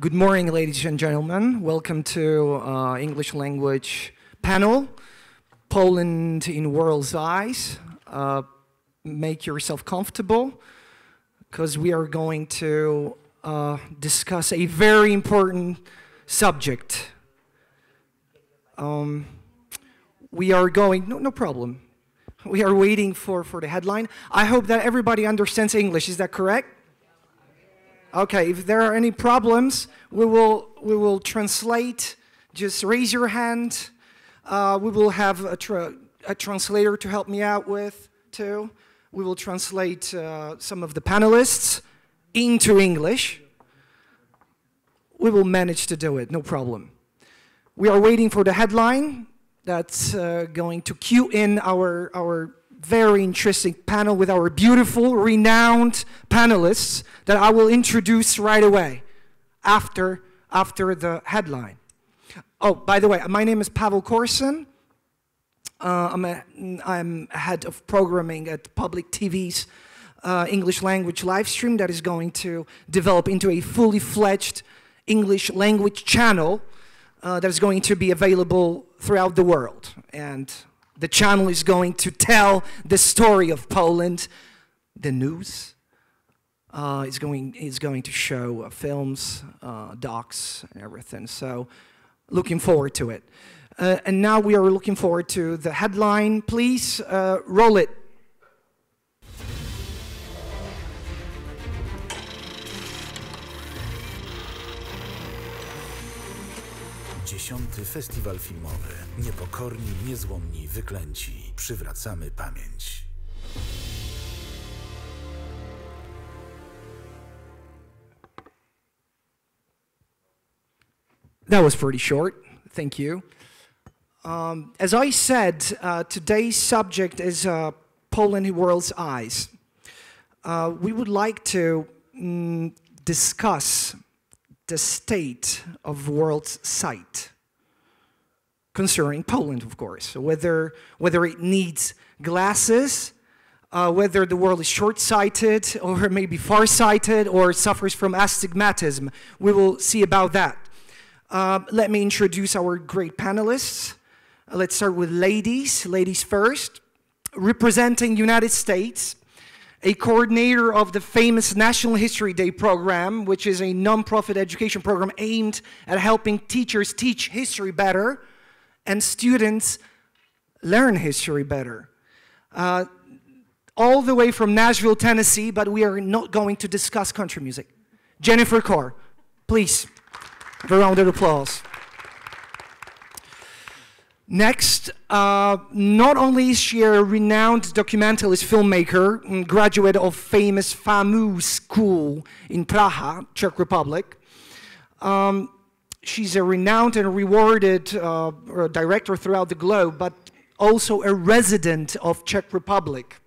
Good morning, ladies and gentlemen. Welcome to English language panel, Poland in World's Eyes. Make yourself comfortable, because we are going to discuss a very important subject. We are going, no problem. We are waiting for the headline. I hope that everybody understands English, is that correct? Okay, if there are any problems, we will translate. Just raise your hand. We will have a translator to help me out with, too. We will translate some of the panelists into English. We will manage to do it, no problem. We are waiting for the headline that's going to cue in our very interesting panel with our beautiful, renowned panelists that I will introduce right away after the headline. Oh, by the way, my name is Paweł Korsun. I'm head of programming at Public TV's English language live stream that is going to develop into a fully fledged English language channel that is going to be available throughout the world. And the channel is going to tell the story of Poland, the news. It's going to show films, docs, and everything. So, looking forward to it. And now we are looking forward to the headline. Please roll it. Dziesiąty festiwal filmowy. Niepokorni, niezłomni, wyklęci. Przywracamy pamięć. That was pretty short. Thank you. As I said, today's subject is Poland in World's Eyes. We would like to discuss the state of world's sight concerning Poland, of course. Whether it needs glasses, whether the world is short-sighted or maybe far-sighted or suffers from astigmatism. We will see about that. Let me introduce our great panelists. Let's start with ladies. Ladies first. Representing United States, a coordinator of the famous National History Day program, which is a non-profit education program aimed at helping teachers teach history better and students learn history better. All the way from Nashville, Tennessee, but we are not going to discuss country music. Jennifer Carr, please, a round of applause. Next, not only is she a renowned documentalist filmmaker, graduate of famous FAMU school in Praga, Czech Republic. She's a renowned and rewarded director throughout the globe, but also a resident of Czech Republic.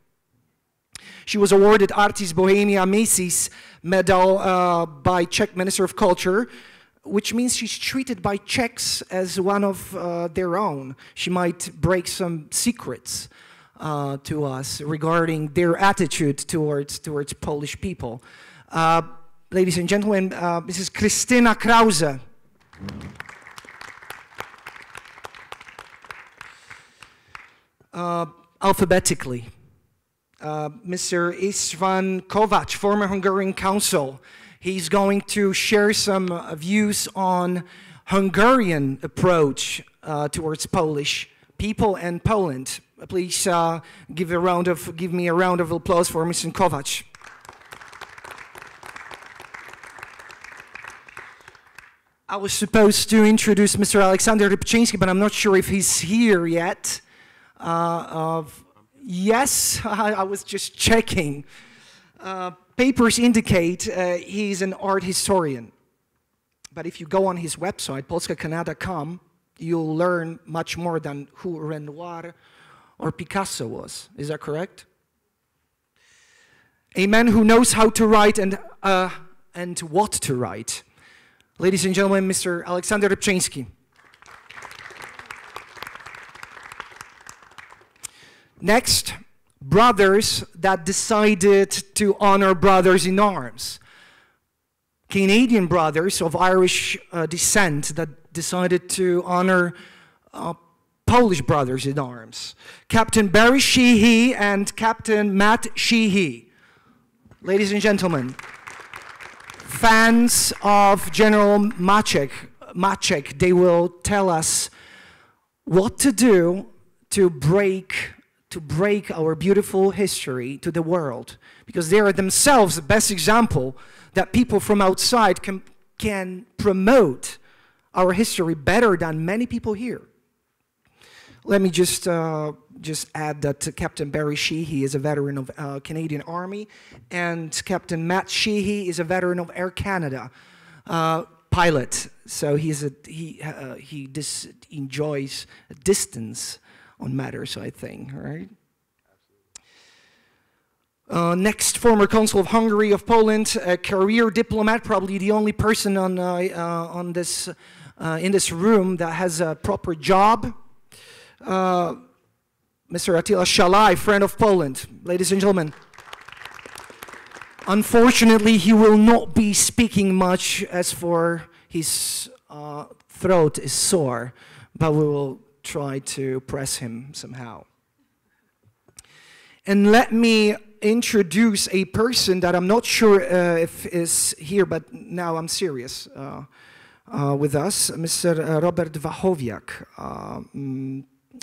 She was awarded Artis Bohemia Macy's medal by Czech Minister of Culture, which means she's treated by Czechs as one of their own. She might break some secrets to us regarding their attitude towards Polish people. Ladies and gentlemen, Mrs. Krystyna Krauze. Alphabetically. Mr. István Kovács, former Hungarian consul. He's going to share some views on Hungarian approach towards Polish people and Poland. Please give me a round of applause for Mr. Kovács. I was supposed to introduce Mr. Aleksander Rybczyński, but I'm not sure if he's here yet. Yes, I was just checking. Papers indicate he's an art historian. But if you go on his website, polskacanada.com, you'll learn much more than who Renoir or Picasso was. Is that correct? A man who knows how to write and what to write. Ladies and gentlemen, Mr. Aleksander Rybczyński. Next, brothers that decided to honor brothers in arms. Canadian brothers of Irish descent that decided to honor Polish brothers in arms. Captain Barry Sheehy and kpt.Matt Sheehy. Ladies and gentlemen, fans of General Maciek, they will tell us what to do to break our beautiful history to the world, because they are themselves the best example that people from outside can promote our history better than many people here. Let me just add that Captain Barry Sheehy is a veteran of Canadian Army, and kpt.Matt Sheehy is a veteran of Air Canada, pilot. So he enjoys distance on matters, I think, right? Next, former consul of Hungary, of Poland, a career diplomat, probably the only person in this room that has a proper job. Mr. Attila Szalai, friend of Poland. Ladies and gentlemen, unfortunately, he will not be speaking much as for his throat is sore, but we will try to press him somehow. And let me introduce a person that I'm not sure if is here, but now I'm serious, with us, Mr. Robert Wachowiak.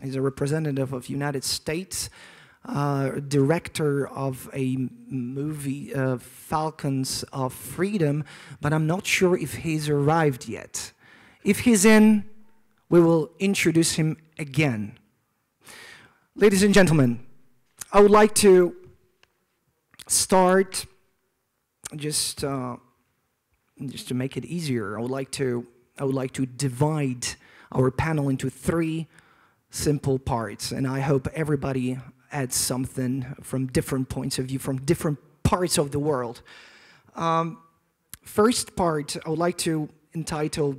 He's a representative of United States, director of a movie, Falcons of Freedom, but I'm not sure if he's arrived yet. If he's in, we will introduce him again. Ladies and gentlemen, I would like to start just to make it easier. I would like to divide our panel into 3 simple parts, and I hope everybody adds something from different points of view, from different parts of the world. First part, I would like to entitle,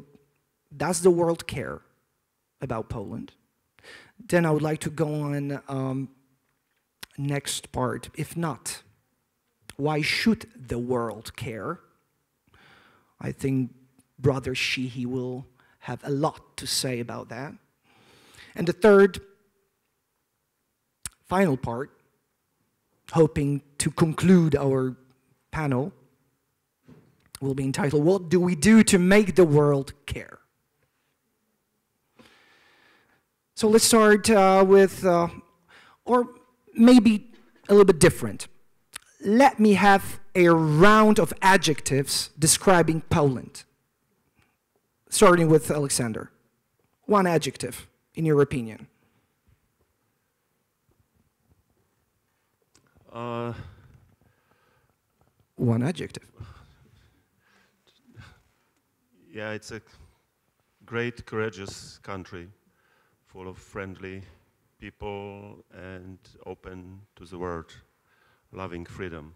Does the World Care About Poland? Then I would like to go on next part, if not, why should the world care? I think Brother Sheehy will have a lot to say about that. And the third, final part, hoping to conclude our panel, will be entitled, What do we do to make the world care? So let's start with, or maybe a little bit different. Let me have a round of adjectives describing Poland. Starting with Aleksander. 1 adjective, in your opinion. One adjective. Yeah, it's a great, courageous country, full of friendly people and open to the world, loving freedom.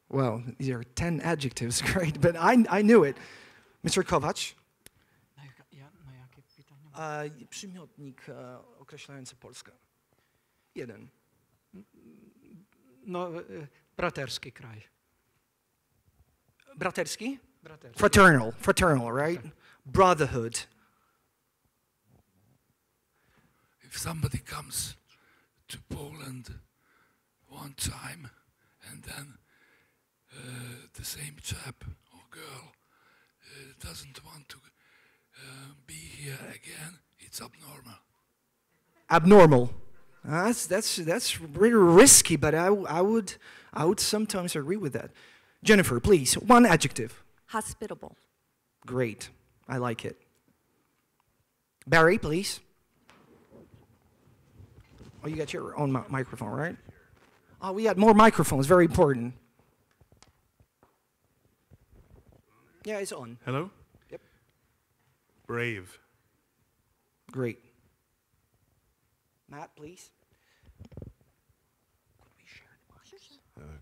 Well, these are 10 adjectives, great, but I knew it. Mr. Kovacs? Przymiotnik określający Polskę. 1. No, braterski kraj. Braterski? Braterski. Fraternal, right? Brotherhood. If somebody comes to Poland one time and then the same chap or girl doesn't want to be here again, it's abnormal. Abnormal. That's really risky, but I would sometimes agree with that. Jennifer, please, 1 adjective. Hospitable. Great. I like it. Barry, please. Oh, you got your own microphone, right? Oh, we got more microphones. Very important. Yeah, it's on. Hello? Yep. Brave. Great. Matt, please.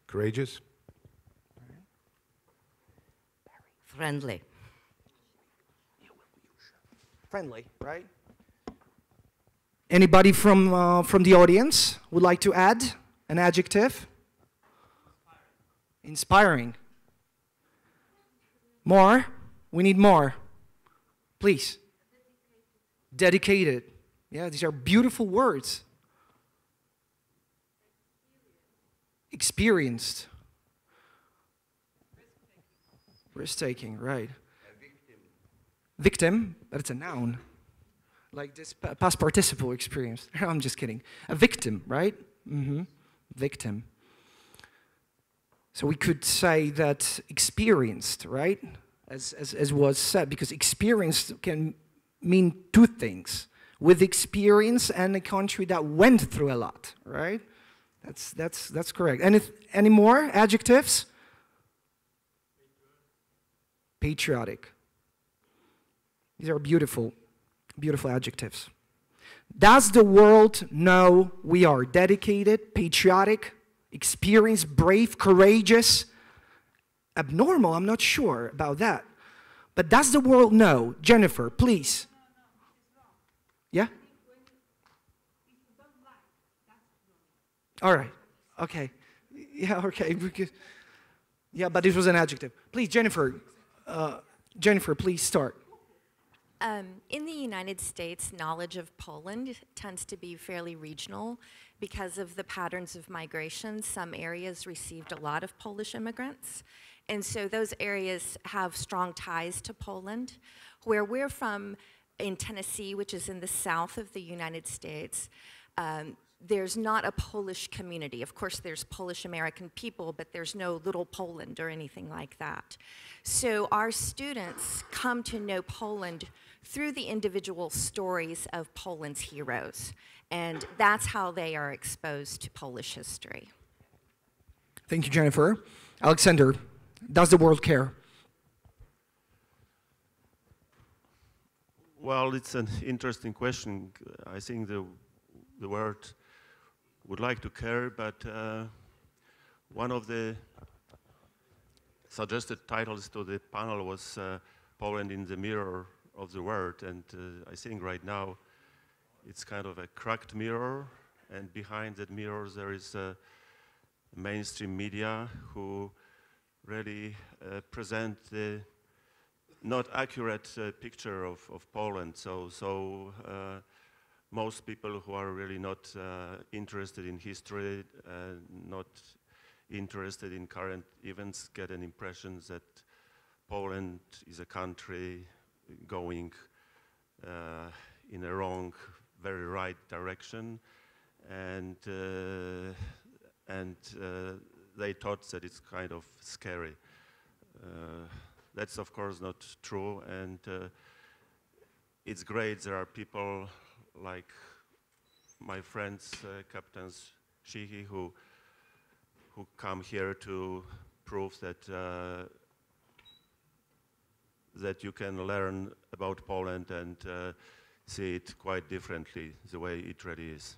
Courageous. Friendly. Friendly, right? Anybody from the audience would like to add an adjective? Inspiring. More? We need more. Please. Dedicated. Yeah, these are beautiful words. Experienced. Risk-taking, right. Victim, but it's a noun. Like this past participle experience. I'm just kidding. A victim, right? Victim. So we could say that experienced, right? As was said, because experienced can mean two things. With experience and a country that went through a lot, right? That's correct. Any more adjectives? Patriotic. These are beautiful, beautiful adjectives. Does the world know we are dedicated, patriotic, experienced, brave, courageous? Abnormal, I'm not sure about that. But does the world know? Jennifer, please. Yeah? All right. Okay. Yeah, okay. Yeah, but this was an adjective. Please, Jennifer. Jennifer, please start. In the United States, knowledge of Poland tends to be fairly regional because of the patterns of migration. Some areas received a lot of Polish immigrants, and so those areas have strong ties to Poland. Where we're from in Tennessee, which is in the south of the United States, there's not a Polish community. Of course, there's Polish American people, but there's no little Poland or anything like that. So our students come to know Poland through the individual stories of Poland's heroes. And that's how they are exposed to Polish history. Thank you, Jennifer. Aleksander, does the world care? Well, it's an interesting question. I think the world would like to care, but one of the suggested titles to the panel was Poland in the mirror of the world, and I think right now it's kind of a cracked mirror, and behind that mirror there is mainstream media who really present the not accurate picture of Poland. So most people who are really not interested in history, not interested in current events, get an impression that Poland is a country going in a wrong, very right direction, and they thought that it's kind of scary. That's of course not true, and it's great there are people like my friends, Captains Sheehy, who come here to prove that that you can learn about Poland and see it quite differently, the way it really is.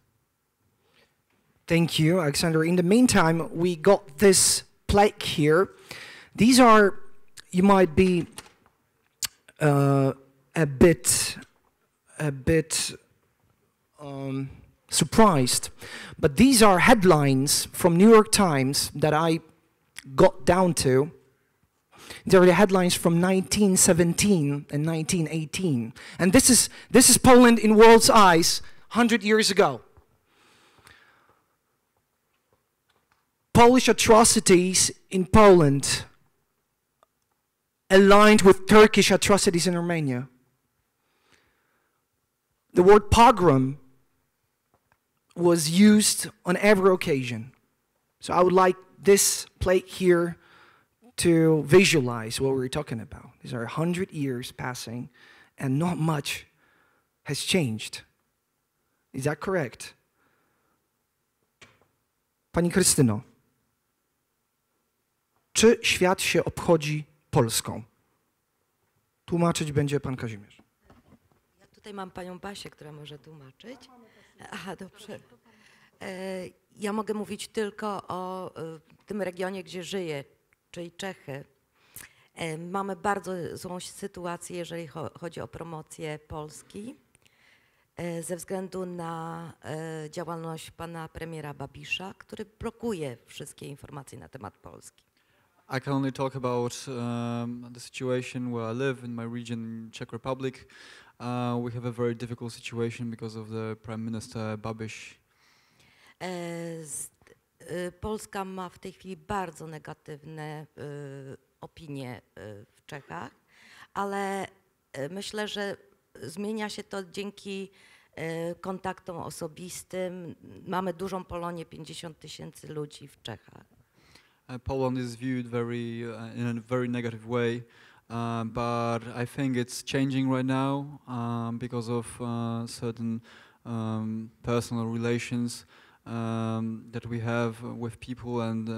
Thank you, Aleksander. In the meantime, we got this plaque here. These are, you might be a bit surprised, but these are headlines from New York Times that I got down to. They are the headlines from 1917 and 1918, and this is Poland in world's eyes 100 years ago. Polish atrocities in Poland aligned with Turkish atrocities in Romania. The word pogrom was used on every occasion. So I would like this plate here to visualize what we're talking about. These are 100 years passing and not much has changed. Is that correct? Pani Krystyno, czy świat się obchodzi Polską? Tłumaczyć będzie pan Kazimierz. Ja tutaj mam panią Basię, która może tłumaczyć. Aha, dobrze. Ja mogę mówić tylko o tym regionie, gdzie żyję, czyli Czechy. Mamy bardzo złą sytuację, jeżeli chodzi o promocję Polski, ze względu na działalność pana premiera Babisza, który blokuje wszystkie informacje na temat Polski. I can only talk about the situation where I live in my region, Czech Republic. We have a very difficult situation because of the Prime Minister Babiš. Polska ma w tej chwili bardzo negatywne opinie w Czechach, ale myślę, że zmienia się to dzięki kontaktom osobistym. Mamy dużą Polonię, 50 000 ludzi w Czechach. Poland is viewed in a very negative way, but I think it's changing right now because of certain personal relations that we have with people, and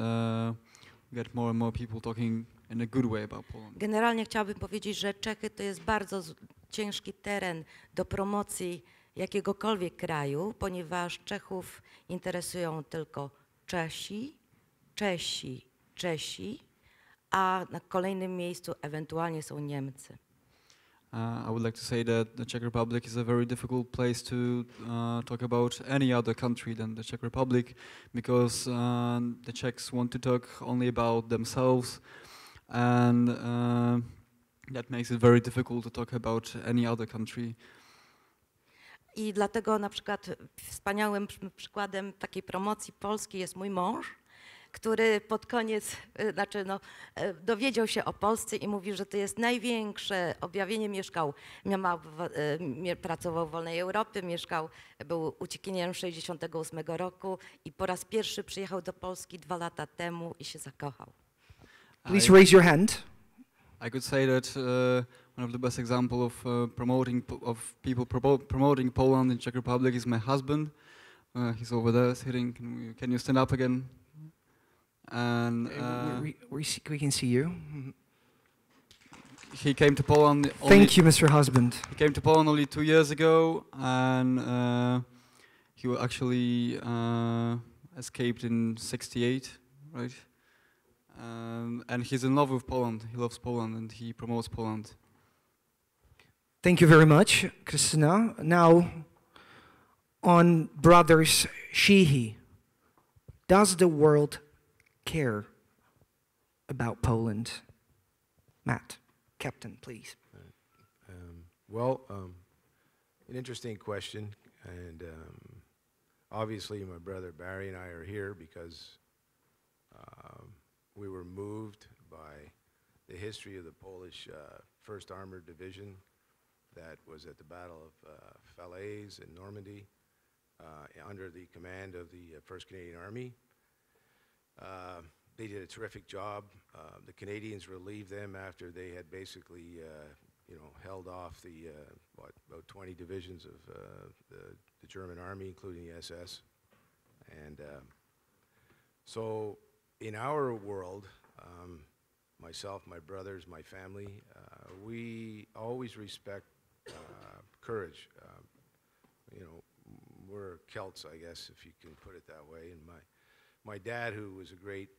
get more and more people talking in a good way about Poland. Generalnie chciałabym powiedzieć, że Czechy to jest bardzo ciężki teren do promocji jakiegokolwiek kraju, ponieważ Czechów interesują tylko Czesi, a na kolejnym miejscu ewentualnie są Niemcy. I would like to say that the Czech Republic is a very difficult place to talk about any other country than the Czech Republic, because the Czechs want to talk only about themselves, and that makes it very difficult to talk about any other country. I dlatego na przykład wspaniałym przykładem takiej promocji Polski jest mój mąż, który pod koniec, dowiedział się o Polsce i mówi, że to jest największe objawienie. Pracował w Wolnej Europie, był uciekinierem 68 roku i po raz pierwszy przyjechał do Polski 2 lata temu i się zakochał. Please raise your hand. I could say that one of the best examples of people promoting Poland in Czech Republic is my husband. He's over there sitting. Can you stand up again? And we can see you. He came to Poland. Thank you, Mr. Husband. He came to Poland only 2 years ago, and he actually escaped in '68, right? And he's in love with Poland. He loves Poland, and he promotes Poland. Thank you very much, Krystyna. Now, on brothers Sheehy, does the world care about Poland? Matt, Captain, please. An interesting question, and obviously my brother Barry and I are here because we were moved by the history of the Polish 1st Armored Division that was at the Battle of Falaise in Normandy under the command of the 1st Canadian Army. They did a terrific job. The Canadians relieved them after they had basically, held off the about 20 divisions of the German Army, including the SS. And so, in our world, myself, my brothers, my family, we always respect courage. We're Celts, I guess, if you can put it that way. And my dad, who was a great,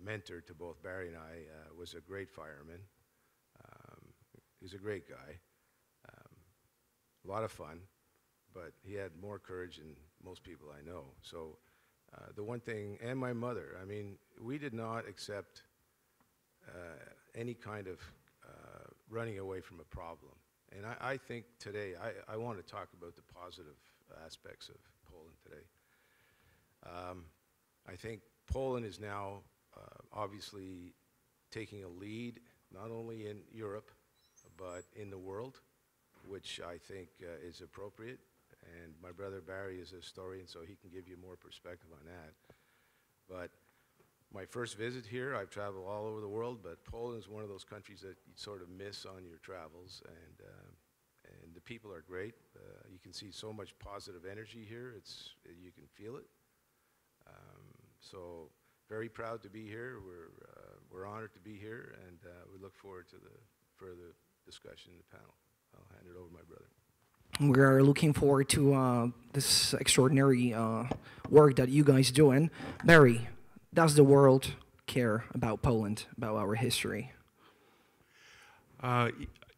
mentor to both Barry and I, was a great fireman. He was a great guy, a lot of fun, but he had more courage than most people I know. So the one thing, and my mother, I mean, we did not accept any kind of running away from a problem. And I think today, I want to talk about the positive aspects of Poland today. I think Poland is now obviously taking a lead, not only in Europe, but in the world, which I think is appropriate. And my brother Barry is a historian, so he can give you more perspective on that. But my first visit here, I've traveled all over the world, but Poland is one of those countries that you sort of miss on your travels, and the people are great. You can see so much positive energy here. You can feel it. So very proud to be here. We're honored to be here, and we look forward to the further discussion in the panel. I'll hand it over to my brother. We are looking forward to this extraordinary work that you guys doing. Barry, does the world care about Poland, about our history?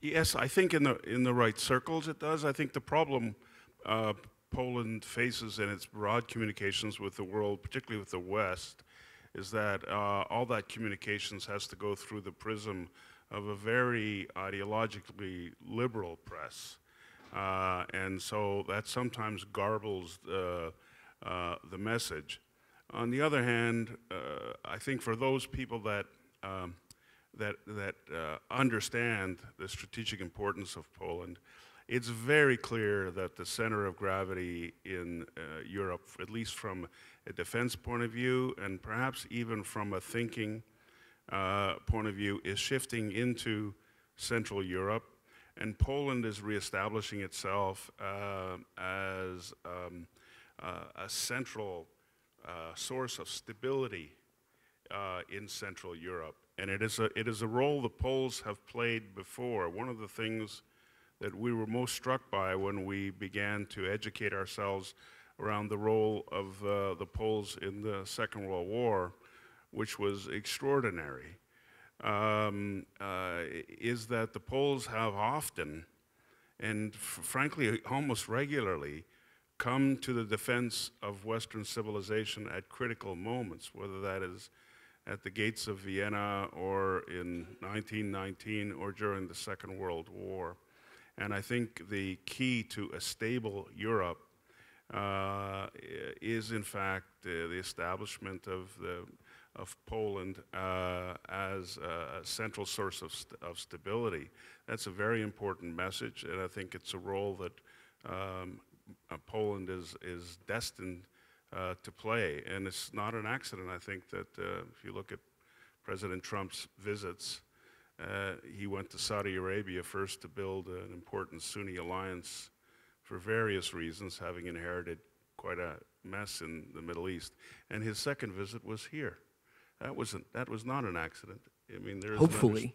Yes, I think in the right circles it does. I think the problem Poland faces in its broad communications with the world, particularly with the West, is that all that communications has to go through the prism of a very ideologically liberal press. And so that sometimes garbles the message. On the other hand, I think for those people that understand the strategic importance of Poland, it's very clear that the center of gravity in Europe, at least from a defense point of view, and perhaps even from a thinking point of view, is shifting into Central Europe. And Poland is reestablishing itself as a central source of stability in Central Europe. And it is a role the Poles have played before. One of the things that we were most struck by when we began to educate ourselves around the role of the Poles in the Second World War, which was extraordinary, is that the Poles have often, and frankly almost regularly, come to the defense of Western civilization at critical moments, whether that is at the gates of Vienna or in 1919 or during the Second World War. And I think the key to a stable Europe is in fact the establishment of Poland as a central source of stability. That's a very important message, and I think it's a role that Poland is destined to play. And it's not an accident, I think, that if you look at President Trump's visits, he went to Saudi Arabia first to build an important Sunni alliance for various reasons, having inherited quite a mess in the Middle East. And his second visit was here. That was not an accident. I mean, Hopefully.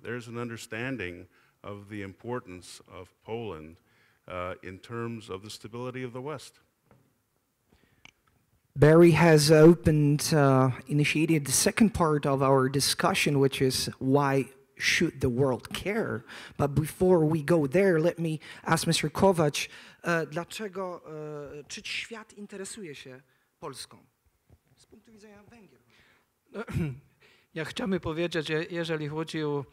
There's an understanding of the importance of Poland in terms of the stability of the West. Barry has initiated the second part of our discussion, which is why should the world care? But before we go there, let me ask Mr. Kovacs, czy świat interesuje się Polską z punktu widzenia Węgier? Ja chciałbym powiedzieć, że jeżeli chodzi o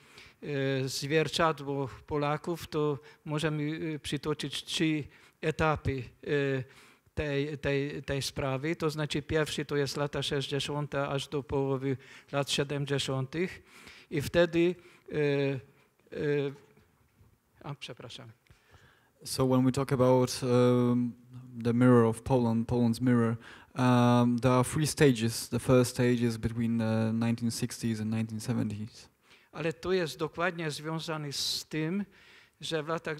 zwierciadło Polaków, to możemy przytoczyć 3 etapy tej sprawy. To znaczy pierwszy to jest lata 60. aż do połowy lat 70. I wtedy przepraszam. So when we talk about the mirror of Poland, Poland's mirror, there are 3 stages. The first stage is between the 1960s and 1970s. Ale to jest dokładnie związane z tym, że w latach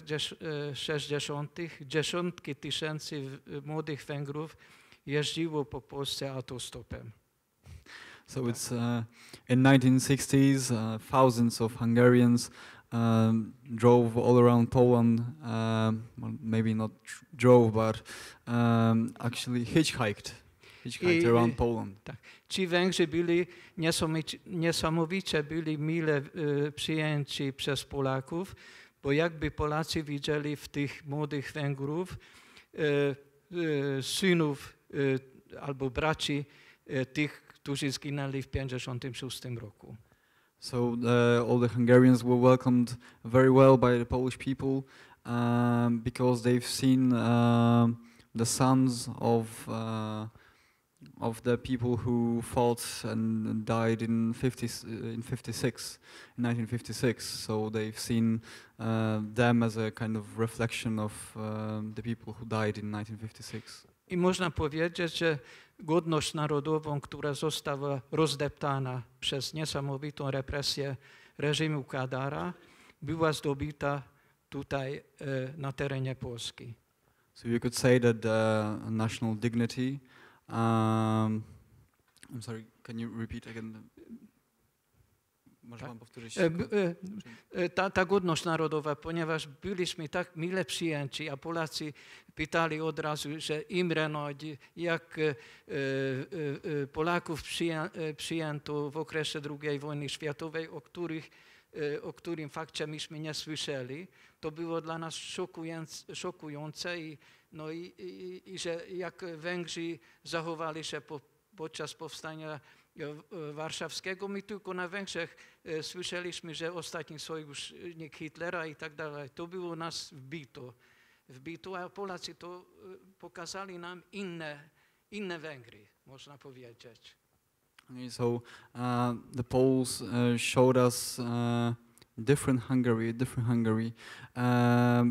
60. dziesiątki tysięcy młodych Węgrów jeździło po Polsce autostopem. So it's in 1960s, thousands of Hungarians drove all around Poland. Well, maybe not drove, but actually hitchhiked around Poland. Tak. Ci Węgrzy byli niesamowicie mile przyjęci przez Polaków, bo jakby Polacy widzieli w tych młodych Węgrów synów albo braci tych, którzy zginęli w 1956 roku. So all the Hungarians were welcomed very well by the Polish people because they've seen the sons of the people who fought and died in 1956. So they've seen them as a kind of reflection of the people who died in 1956. I można powiedzieć, że godność narodową, która została rozdeptana przez niesamowitą represję reżimu Kadara, była zdobyta tutaj na terenie Polski. So you could say that national dignity. I'm sorry, can you repeat again? Może pan powtórzyć? Ta godność narodowa, ponieważ byliśmy tak mile przyjęci, a Polacy pytali od razu, że Imre Nagy, jak Polaków przyjęto w okresie II wojny światowej, o którym fakcie myśmy nie słyszeli, to było dla nas szokujące i że jak Węgrzy zachowali się podczas powstania warszawskiego. My tylko na Węgrzech słyszeliśmy, że ostatni sojusznik Hitlera i tak dalej. To było nas wbito, a Polacy to pokazali nam inne Węgry, można powiedzieć. Okay, so the Poles showed us different Hungary,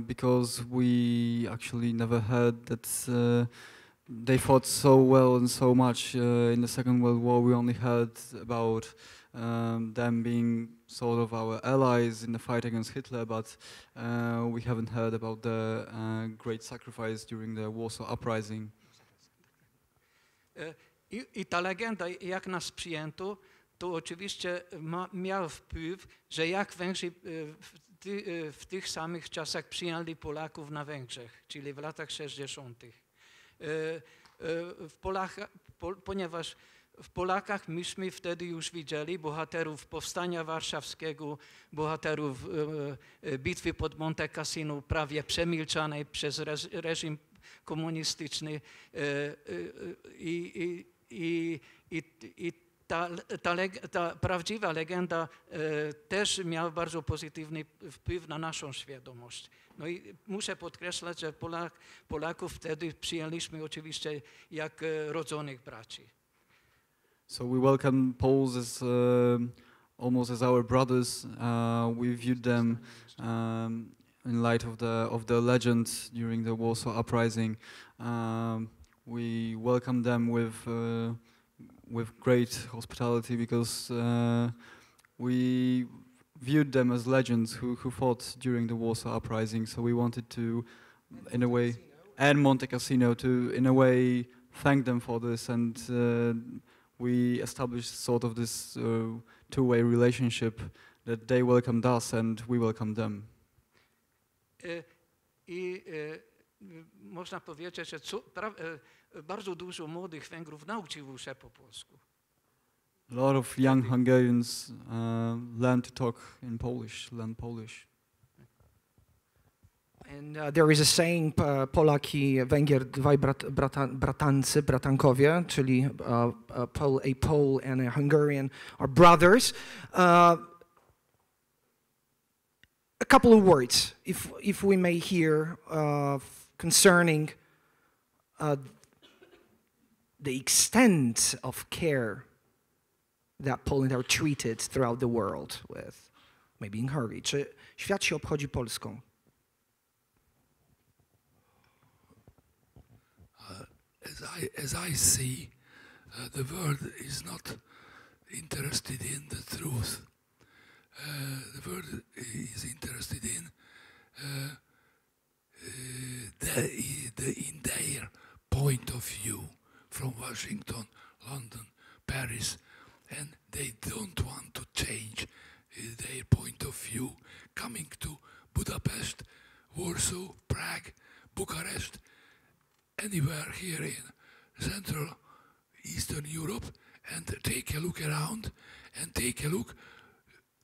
because we actually never heard that they fought so well and so much in the Second World War. We only heard about them being sort of our allies in the fight against Hitler, but we haven't heard about the great sacrifice during the Warsaw Uprising. I ta legenda, jak nas przyjęto, to oczywiście miał wpływ, że jak Węgrzy w tych samych czasach przyjęli Polaków na Węgrzech, czyli w latach 60. Ponieważ w Polakach myśmy wtedy już widzieli bohaterów Powstania Warszawskiego, bohaterów bitwy pod Monte Cassino, prawie przemilczanej przez reżim komunistyczny, i ta prawdziwa legenda też miała bardzo pozytywny wpływ na naszą świadomość. No i muszę podkreślać, że Polaków wtedy przyjęliśmy oczywiście jak rodzonych braci. So we welcome Poles as almost as our brothers. We viewed them in light of the legend during the Warsaw Uprising. We welcome them with great hospitality because we viewed them as legends who fought during the Warsaw Uprising. So we wanted to, in a way, and Monte Cassino, to in a way thank them for this, and we established sort of this two-way relationship that they welcomed us and we welcomed them. Można powiedzieć, że bardzo dużo młodych Węgrów nauczyło się po polsku. A lot of young Hungarians learn to talk in Polish, learn Polish. And there is a saying, Polak i Węgier, dwaj bratankowie, czyli a Pole and a Hungarian are brothers. A couple of words, if we may hear, concerning the extent of care that Poland are treated throughout the world with, maybe in Hungary. Czy świat się obchodzi Polską? As I see, the world is not interested in the truth. The world is interested in in their point of view from Washington, London, Paris, and they don't want to change their point of view coming to Budapest, Warsaw, Prague, Bucharest, anywhere here in Central Eastern Europe, and take a look around and take a look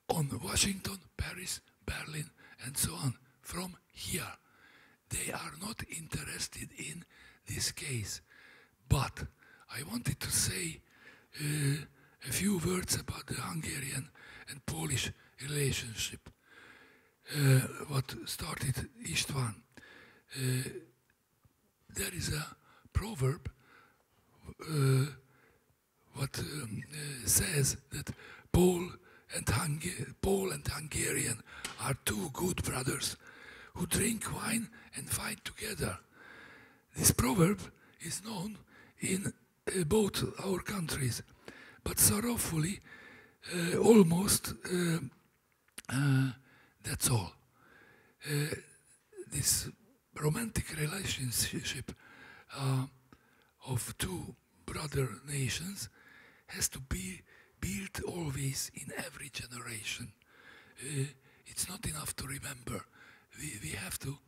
on Washington, Paris, Berlin, and so on. From here, they are not interested in this case. But I wanted to say a few words about the Hungarian and Polish relationship. What started István. There is a proverb what says that Pole and Hungarian are two good brothers who drink wine and fight together. This proverb is known in both our countries, but sorrowfully, almost that's all. This romantic relationship of two brother nations has to be built always in every generation. It's not enough to remember. We have to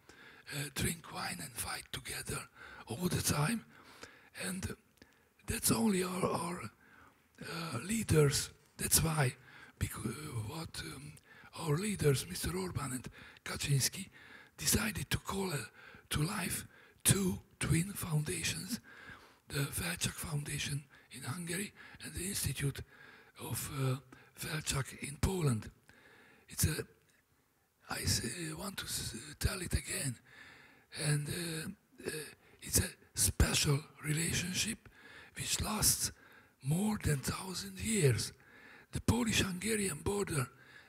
drink wine and fight together all the time, and that's only our leaders. That's why what our leaders, Mr. Orban and Kaczynski, decided to call to life two twin foundations, the Wachowiak Foundation in Hungary and the Institute of Felczak in Poland. It's a, want to tell it again, and it's a special relationship which lasts more than 1,000 years. The Polish-Hungarian border,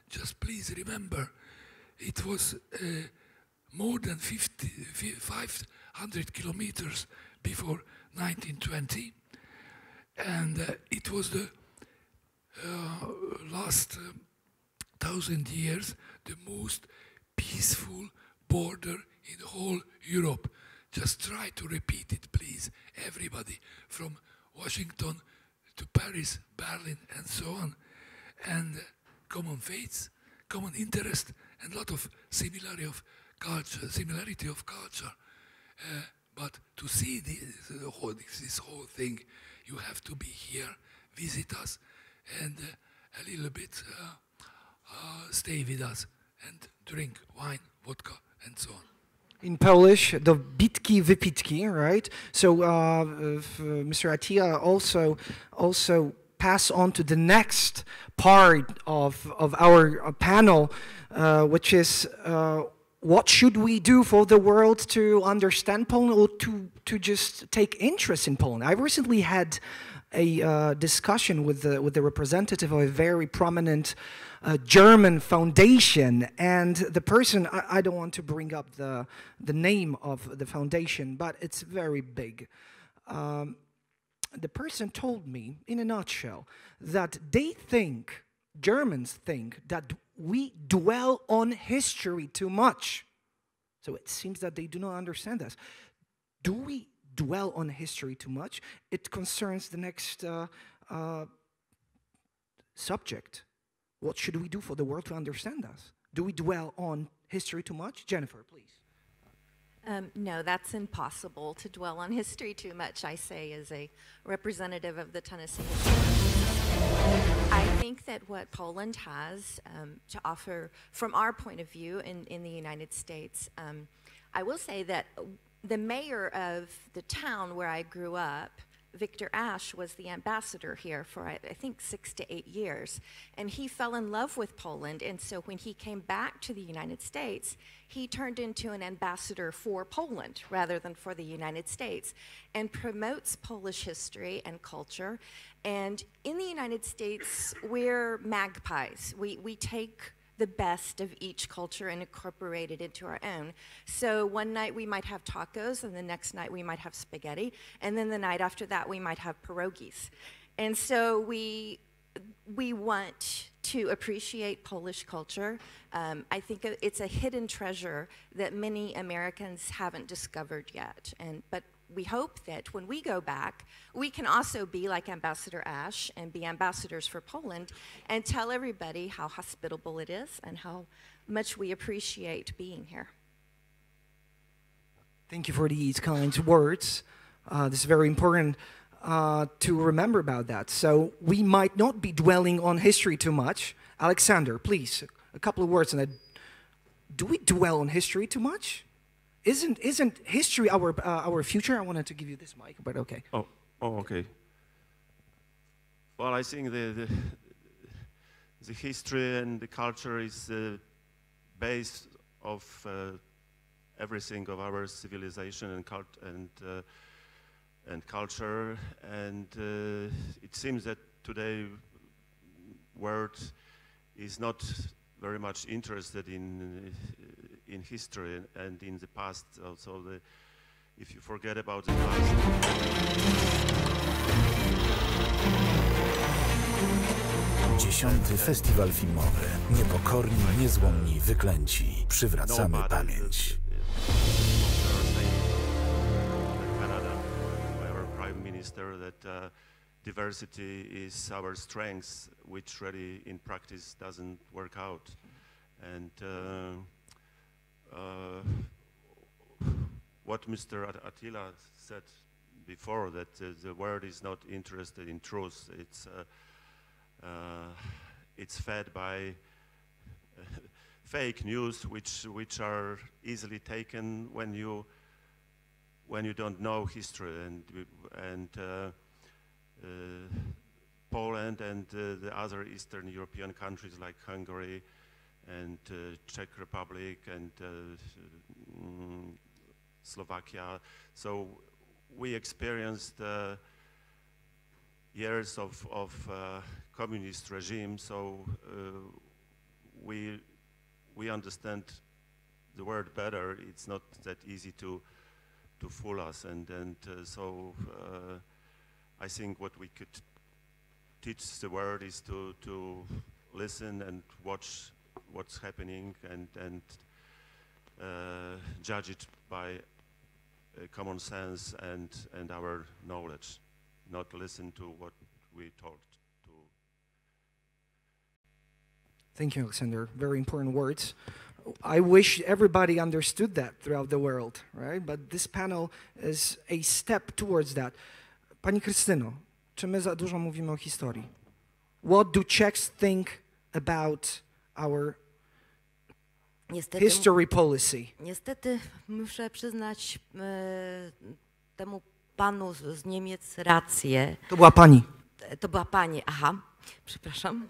just please remember, it was more than 500 kilometers before 1920, and it was the last 1,000 years the most peaceful border in the whole Europe. Just try to repeat it, please, everybody, from Washington to Paris, Berlin, and so on. And common faiths, common interest, and a lot of similarity of culture. But to see this whole thing, you have to be here, visit us, and a little bit stay with us and drink wine, vodka, and so on. In Polish, the bitki wypitki, right? So Mr. Atilla also pass on to the next part of our panel, which is what should we do for the world to understand Poland or to just take interest in Poland? I recently had a discussion with the representative of a very prominent German foundation, and the person, I don't want to bring up the name of the foundation, but it's very big. The person told me, in a nutshell, that Germans think that we dwell on history too much. So it seems that they do not understand us. Do we dwell on history too much? It concerns the next subject. What should we do for the world to understand us? Do we dwell on history too much? Jennifer, please. No, that's impossible to dwell on history too much, I say, as a representative of the Tennessee. I think that what Poland has to offer, from our point of view in the United States, I will say that the mayor of the town where I grew up, Victor Ash, was the ambassador here for, I think, 6 to 8 years. And he fell in love with Poland, and so when he came back to the United States, he turned into an ambassador for Poland rather than for the United States, and promotes Polish history and culture. And in the United States, we're magpies. We take the best of each culture and incorporate it into our own. So one night we might have tacos, and the next night we might have spaghetti, and then the night after that we might have pierogies. And so we want to appreciate Polish culture. I think it's a hidden treasure that many Americans haven't discovered yet. But we hope that when we go back, we can also be like Ambassador Ash and be ambassadors for Poland and tell everybody how hospitable it is and how much we appreciate being here. Thank you for these kind words. This is very important to remember about that. So we might not be dwelling on history too much. Aleksander, please, a couple of words on that. Do we dwell on history too much? Isn't history our future? I wanted to give you this mic, but okay. Oh, okay. Well, I think the history and the culture is the base of everything of our civilization and culture, and it seems that today world is not very much interested in history and in the past. Also, if you forget about the past. Dziesiąty Festiwal Filmowy. Niepokorni, niezłomni, wyklęci. Przywracamy pamięć. Canada, our Prime Minister, that diversity is our strength, which really in practice doesn't work out. And what Mr. Attila said before, that the world is not interested in truth. It's fed by fake news, which are easily taken when you don't know history, and Poland and the other Eastern European countries like Hungary and Czech Republic and Slovakia. So we experienced years of communist regime, so we understand the word better. It's not that easy to fool us, and so I think what we could teach the world is to listen and watch what's happening and judge it by common sense and our knowledge, not listen to what we told to. Thank you, Aleksander. Very important words. I wish everybody understood that throughout the world, right? But this panel is a step towards that. Pani Krystyno, czy my za dużo mówimy o historii? What do Czechs think about our history policy? Niestety muszę przyznać temu panu z Niemiec rację. To była pani. To była pani, aha, przepraszam.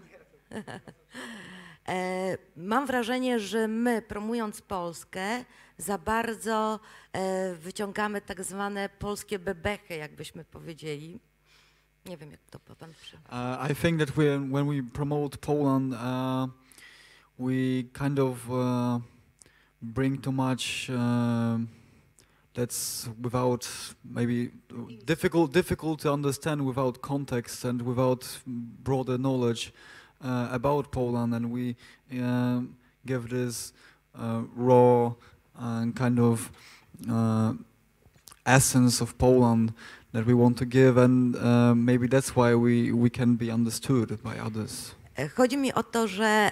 Mam wrażenie, że my, promując Polskę, za bardzo wyciągamy tak zwane polskie bebechy, jakbyśmy powiedzieli. Nie wiem, jak to pan I think that when we promote Poland, we kind of bring too much that's without maybe difficult to understand without context and without broader knowledge about Poland, and we give this raw kind of essence of Poland that we want to give, and maybe that's why we can be understood by others. Chodzi mi o to, że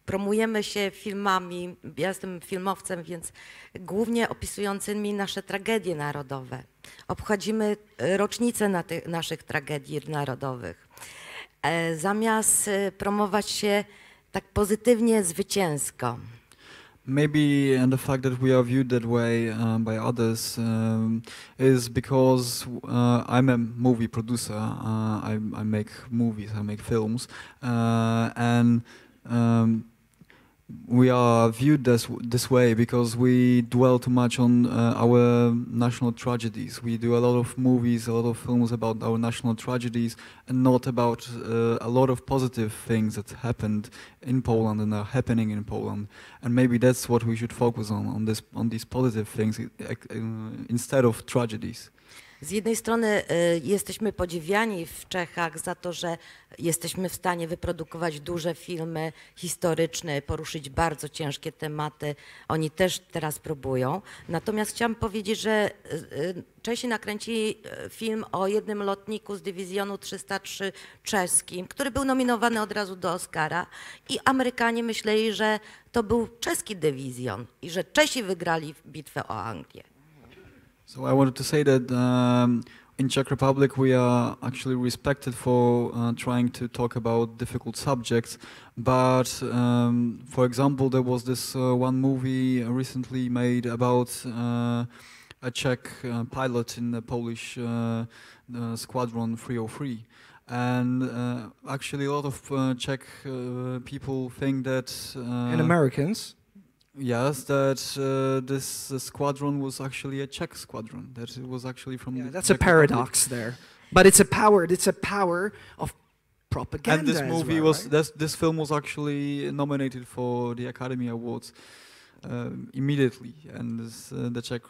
promujemy się filmami, ja jestem filmowcem, więc głównie opisującymi nasze tragedie narodowe. Obchodzimy rocznicę naszych tragedii narodowych. Zamiast promować się tak pozytywnie, zwycięsko. Maybe and the fact that we are viewed that way by others is because I'm a movie producer. I make movies, I make films, and we are viewed this way because we dwell too much on our national tragedies. We do a lot of movies, a lot of films about our national tragedies, and not about a lot of positive things that happened in Poland and are happening in Poland. And maybe that's what we should focus on these positive things instead of tragedies. Z jednej strony jesteśmy podziwiani w Czechach za to, że jesteśmy w stanie wyprodukować duże filmy historyczne, poruszyć bardzo ciężkie tematy. Oni też teraz próbują. Natomiast chciałam powiedzieć, że Czesi nakręcili film o jednym lotniku z dywizjonu 303 czeskim, który był nominowany od razu do Oscara, i Amerykanie myśleli, że to był czeski dywizjon i że Czesi wygrali bitwę o Anglię. So I wanted to say that in Czech Republic we are actually respected for trying to talk about difficult subjects, but for example there was this one movie recently made about a Czech pilot in the Polish Squadron 303, and actually a lot of Czech people think that and Americans. Yes, that this squadron was actually a Czech squadron. That it was actually from. Yeah, that's a paradox there, but it's a power. It's a power of propaganda. And this movie well, was right? this film was actually nominated for the Academy Awards immediately, and the Czech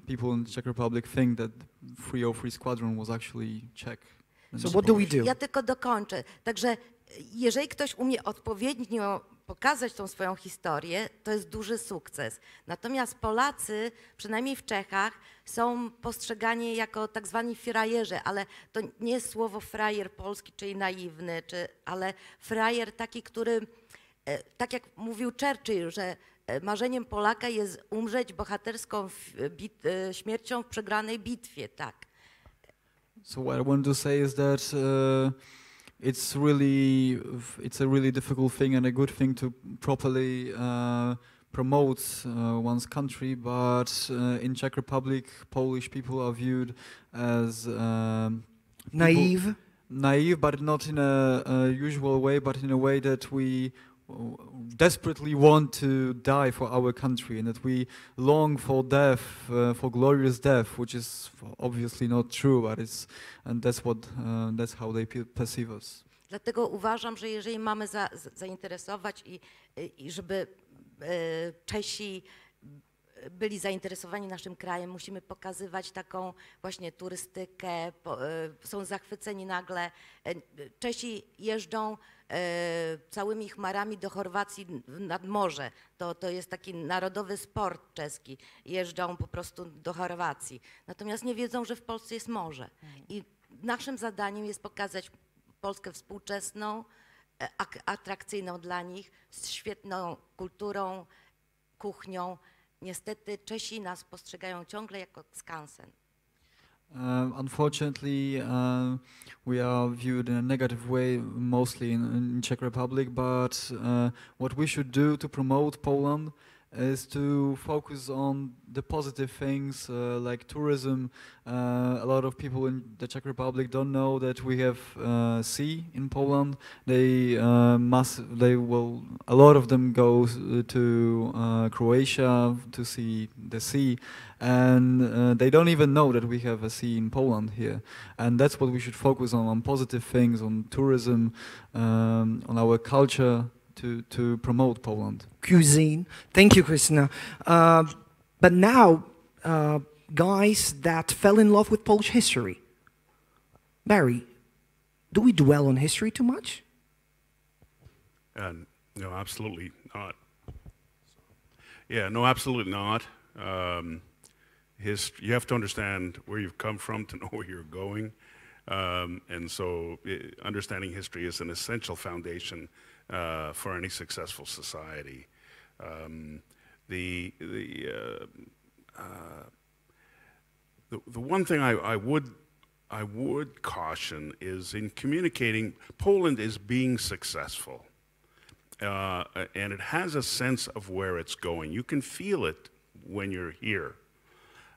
people in the Czech Republic think that 303 Squadron was actually Czech. So what do we do? Ja tylko dokończę. Także jeżeli ktoś umie odpowiednio pokazać tą swoją historię, to jest duży sukces. Natomiast Polacy, przynajmniej w Czechach, są postrzegani jako tak zwani frajerzy, ale to nie jest słowo frajer polski, czyli naiwny, ale frajer taki, który, tak jak mówił Churchill, że marzeniem Polaka jest umrzeć bohaterską śmiercią w przegranej bitwie, tak. So what I want to say is that it's a really difficult thing and a good thing to properly promote one's country, but in Czech Republic, Polish people are viewed as Naive? Naive, but not in a usual way, but in a way that we desperately want to die for our country, and that we long for death, for glorious death, which is obviously not true, but that's how they perceive us. Dlatego uważam, że jeżeli mamy zainteresować i żeby Czesi byli zainteresowani naszym krajem, musimy pokazywać taką właśnie turystykę, są zachwyceni nagle. Czesi jeżdżą całymi chmarami do Chorwacji nad morze. To jest taki narodowy sport czeski. Jeżdżą po prostu do Chorwacji. Natomiast nie wiedzą, że w Polsce jest morze. I naszym zadaniem jest pokazać Polskę współczesną, atrakcyjną dla nich, z świetną kulturą, kuchnią. Niestety Czesi nas postrzegają ciągle jako skansen. Unfortunately, we are viewed in a negative way, mostly in Czech Republic, but what we should do to promote Poland is to focus on the positive things like tourism. A lot of people in the Czech Republic don't know that we have sea in Poland. A lot of them go to Croatia to see the sea, and they don't even know that we have a sea in Poland here. And that's what we should focus on positive things, on tourism, on our culture, to promote Poland. Cuisine. Thank you, Krystyna. But now, guys that fell in love with Polish history. Barry, do we dwell on history too much? No, absolutely not. Yeah, no, absolutely not. You have to understand where you've come from to know where you're going. And so understanding history is an essential foundation for any successful society. The one thing I would caution is in communicating. Poland is being successful, and it has a sense of where it's going. You can feel it when you're here,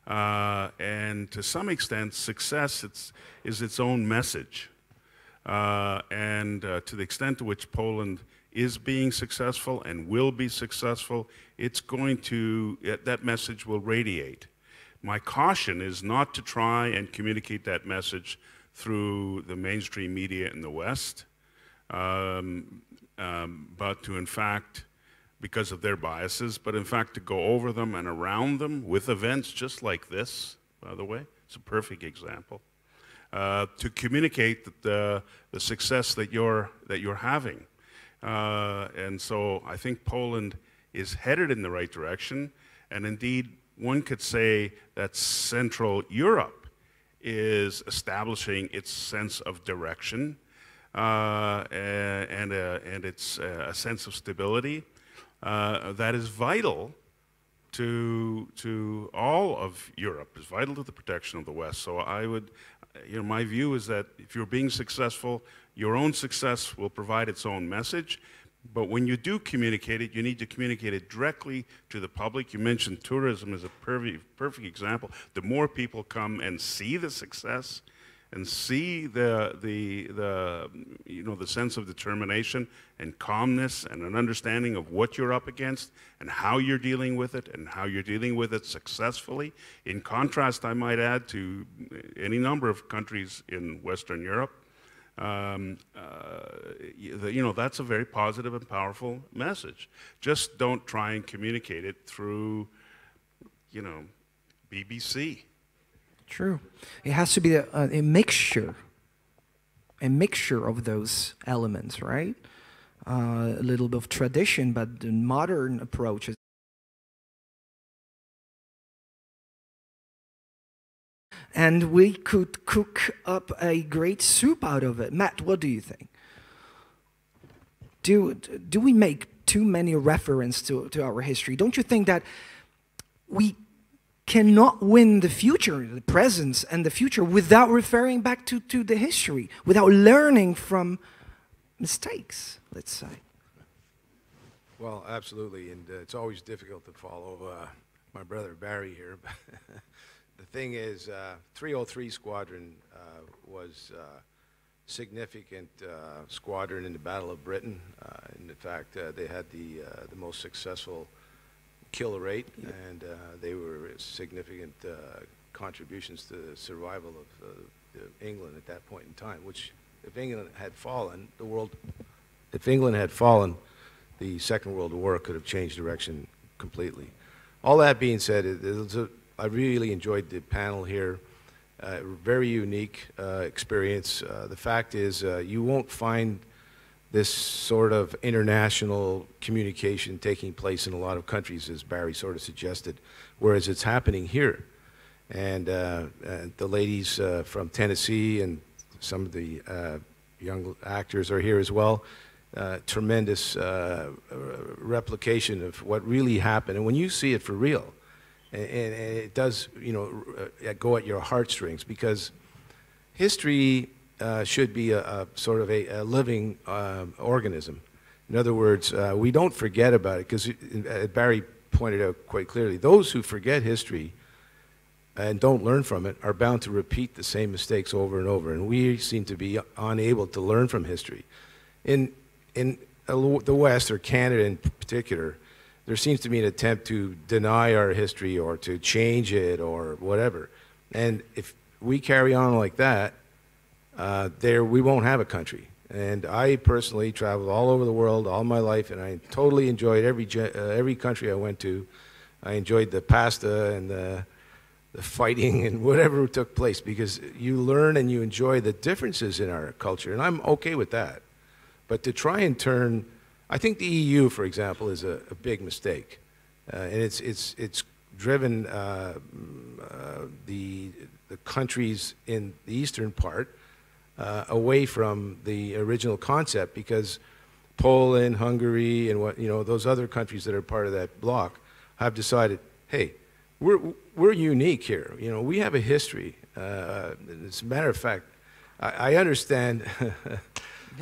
and to some extent, success is its own message. And to the extent to which Poland is being successful and will be successful, it's going to, that message will radiate. My caution is not to try and communicate that message through the mainstream media in the West, but to in fact, because of their biases, but in fact to go over them and around them with events just like this, by the way. It's a perfect example. To communicate the success that you're having. And so I think Poland is headed in the right direction, and indeed one could say that Central Europe is establishing its sense of direction and its a sense of stability that is vital to all of Europe, is vital to the protection of the West. So I would, my view is that if you're being successful, your own success will provide its own message. But when you do communicate it, you need to communicate it directly to the public. You mentioned tourism as a perfect example. The more people come and see the success and see the sense of determination and calmness and an understanding of what you're up against and how you're dealing with it and how you're dealing with it successfully. In contrast, I might add, to any number of countries in Western Europe, that's a very positive and powerful message. Just don't try and communicate it through, BBC. True. It has to be a mixture of those elements, right? A little bit of tradition, but the modern approach is. And we could cook up a great soup out of it. Matt, what do you think? Do we make too many references to our history? Don't you think that we cannot win the future, the present and the future, without referring back to the history, without learning from mistakes, let's say? Well, absolutely, and it's always difficult to follow my brother Barry here. the thing is, 303 Squadron was significant squadron in the Battle of Britain. In fact, they had the most successful kill rate, and they were significant contributions to the survival of England at that point in time, which if England had fallen, the Second World War could have changed direction completely. All that being said, I really enjoyed the panel here. Very unique experience. The fact is, you won't find this sort of international communication taking place in a lot of countries, as Barry sort of suggested, whereas it's happening here. And the ladies from Tennessee and some of the young actors are here as well. Tremendous replication of what really happened. And when you see it for real, and it does, you know, go at your heartstrings, because history should be a sort of a living organism. In other words, we don't forget about it, because Barry pointed out quite clearly, those who forget history and don't learn from it are bound to repeat the same mistakes over and over, and we seem to be unable to learn from history. In the West, or Canada in particular, there seems to be an attempt to deny our history or to change it or whatever. And if we carry on like that, we won't have a country. And I personally traveled all over the world all my life, and I totally enjoyed every country I went to. I enjoyed the pasta and the fighting and whatever took place, because you learn and you enjoy the differences in our culture, and I'm okay with that. But to try and turn, I think the EU, for example, is a big mistake, and it's driven the countries in the eastern part away from the original concept, because Poland, Hungary, and those other countries that are part of that bloc have decided, hey, we're unique here. You know, we have a history. As a matter of fact, I understand.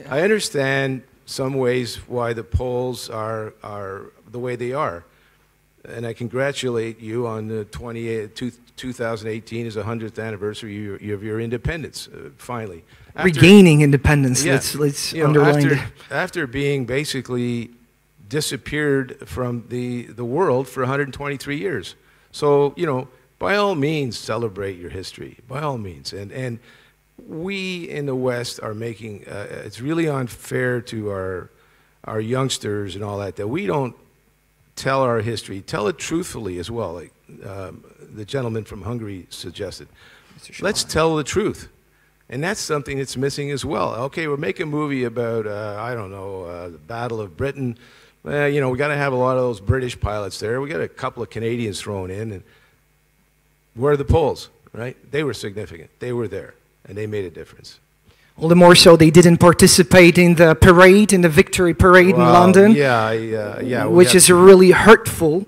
I understand some ways why the Poles are the way they are, and I congratulate you on the 2018 is the 100th anniversary of your independence. Finally, regaining independence. Yeah, let's underline that. After being basically disappeared from the world for 123 years. So, you know, by all means, celebrate your history. By all means, and we in the West are making, it's really unfair to our youngsters and all that we don't tell our history, tell it truthfully as well, like the gentleman from Hungary suggested. Let's tell the truth. And that's something that's missing as well. Okay, we're making a movie about, I don't know, the Battle of Britain. You know, we got to have a lot of those British pilots there. We got a couple of Canadians thrown in. And where are the Poles, right? They were significant. They were there. And they made a difference. All the more so they didn't participate in the parade, in the victory parade in London. Yeah. Which is really hurtful.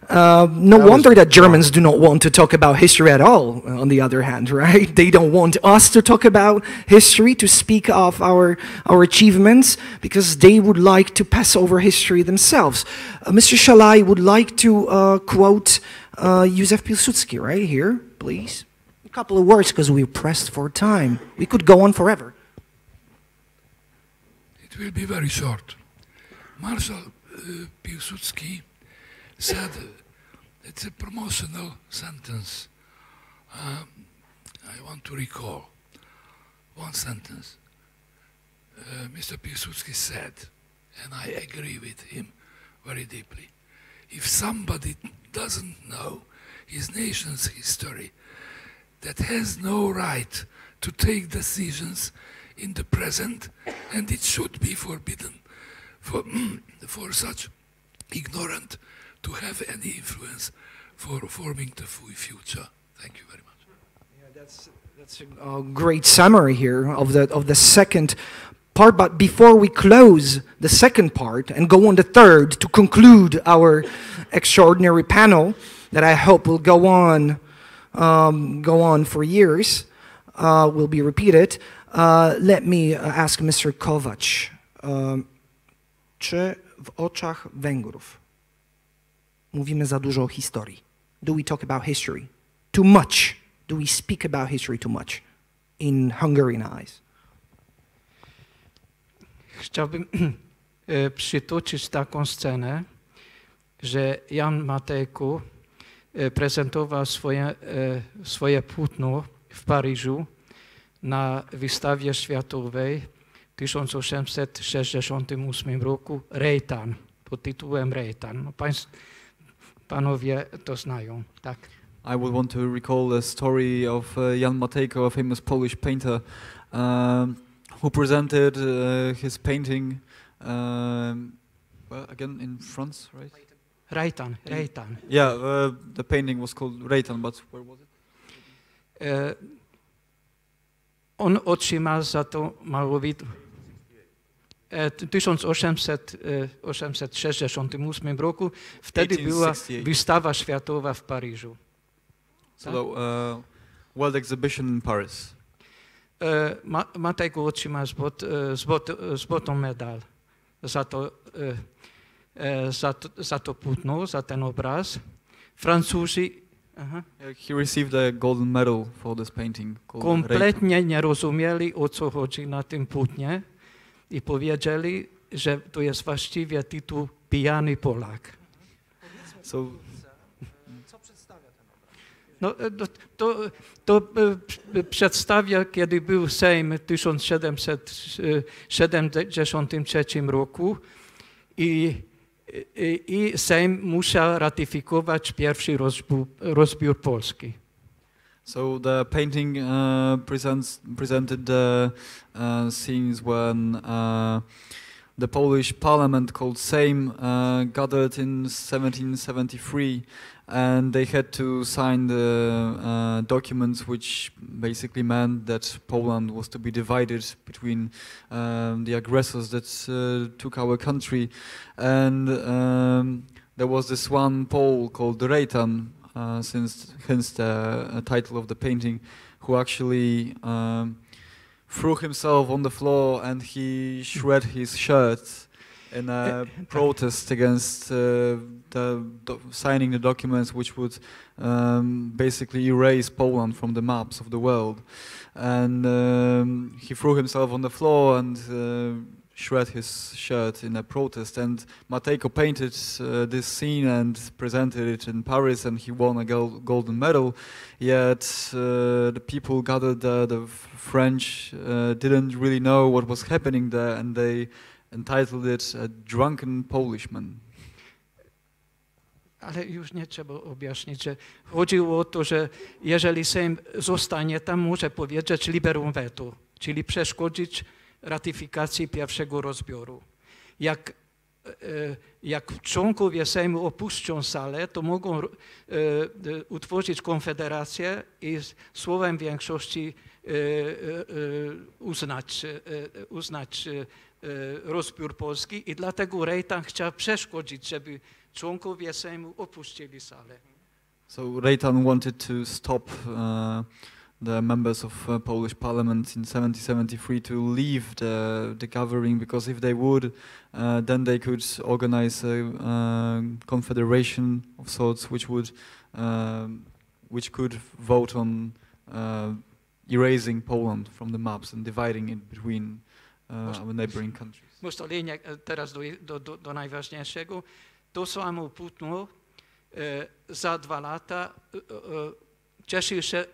No wonder that Germans do not want to talk about history at all, on the other hand, right? They don't want us to talk about history, to speak of our achievements, because they would like to pass over history themselves. Mr. Szalai would like to quote Józef Piłsudski right here, please. A couple of words, because we're pressed for time. We could go on forever. It will be very short. Marshal Piłsudski said, it's a promotional sentence. I want to recall one sentence. Mr. Piłsudski said, and I agree with him very deeply, if somebody doesn't know his nation's history, that has no right to take decisions in the present, and it should be forbidden for such ignorant to have any influence for forming the future. Thank you very much. Yeah, that's a great summary here of the second part. But before we close the second part and go on the third to conclude our extraordinary panel that I hope will go on for years, will be repeated. Let me ask Mr. Kovacs. Czy w oczach Węgrów mówimy za dużo o historii? Do we talk about history too much? Do we speak about history too much in Hungarian eyes? Chciałbym przytoczyć taką scenę, że Jan Matejko prezentował swoje płótno w Paryżu na wystawie światowej w 1868 roku Rejtan, pod tytułem Rejtan. No, panowie to znają, tak? I would want to recall the story of Jan Matejko, a famous Polish painter, who presented his painting, well, again in France, right? Rejtan. Yeah, the painting was called Rejtan, but where was it? On otrzymał za to malowidło. W 1868 roku, wtedy była wystawa światowa w Paryżu. So the World Exhibition in Paris. Matejko otrzymał złotą medal za to płótno, za ten obraz. Francuzi He received a golden medal for this painting. Kompletnie nie rozumieli, o co chodzi na tym płótnie i powiedzieli, że to jest właściwie tytuł Pijany Polak. So, co przedstawia ten obraz? No, to przedstawia, kiedy był Sejm w 1773 roku i Sejm musiał ratyfikować pierwszy rozbiór Polski. So the painting presented the scenes when the Polish parliament called Sejm gathered in 1773, and they had to sign the documents which basically meant that Poland was to be divided between the aggressors that took our country. And there was this one Pole called Rejtan, hence the title of the painting, who actually threw himself on the floor and he shred his shirt in a protest against signing the documents which would basically erase Poland from the maps of the world. And he threw himself on the floor and shred his shirt in a protest. And Matejko painted this scene and presented it in Paris, and he won a golden medal. Yet the people gathered there, the French, didn't really know what was happening there, and they entitled it A Drunken Polishman. Ale już nie trzeba objaśnić, że chodziło o to, że jeżeli Sejm zostanie tam, może powiedzieć liberum veto, czyli przeszkodzić ratyfikacji pierwszego rozbioru. Jak członkowie Sejmu opuszczą salę, to mogą utworzyć konfederację i słowem większości uznać rozbiór Polski, i dlatego Rejtan chciał przeszkodzić, żeby członkowie Sejmu opuścili salę. So Rejtan wanted to stop the members of Polish Parliament in 1773 to leave the gathering, because if they would, then they could organize a confederation of sorts which could vote on erasing Poland from the maps and dividing it between our neighboring countries. Może linia teraz do najważniejszego. To samo płótno za 2 lata cieszy się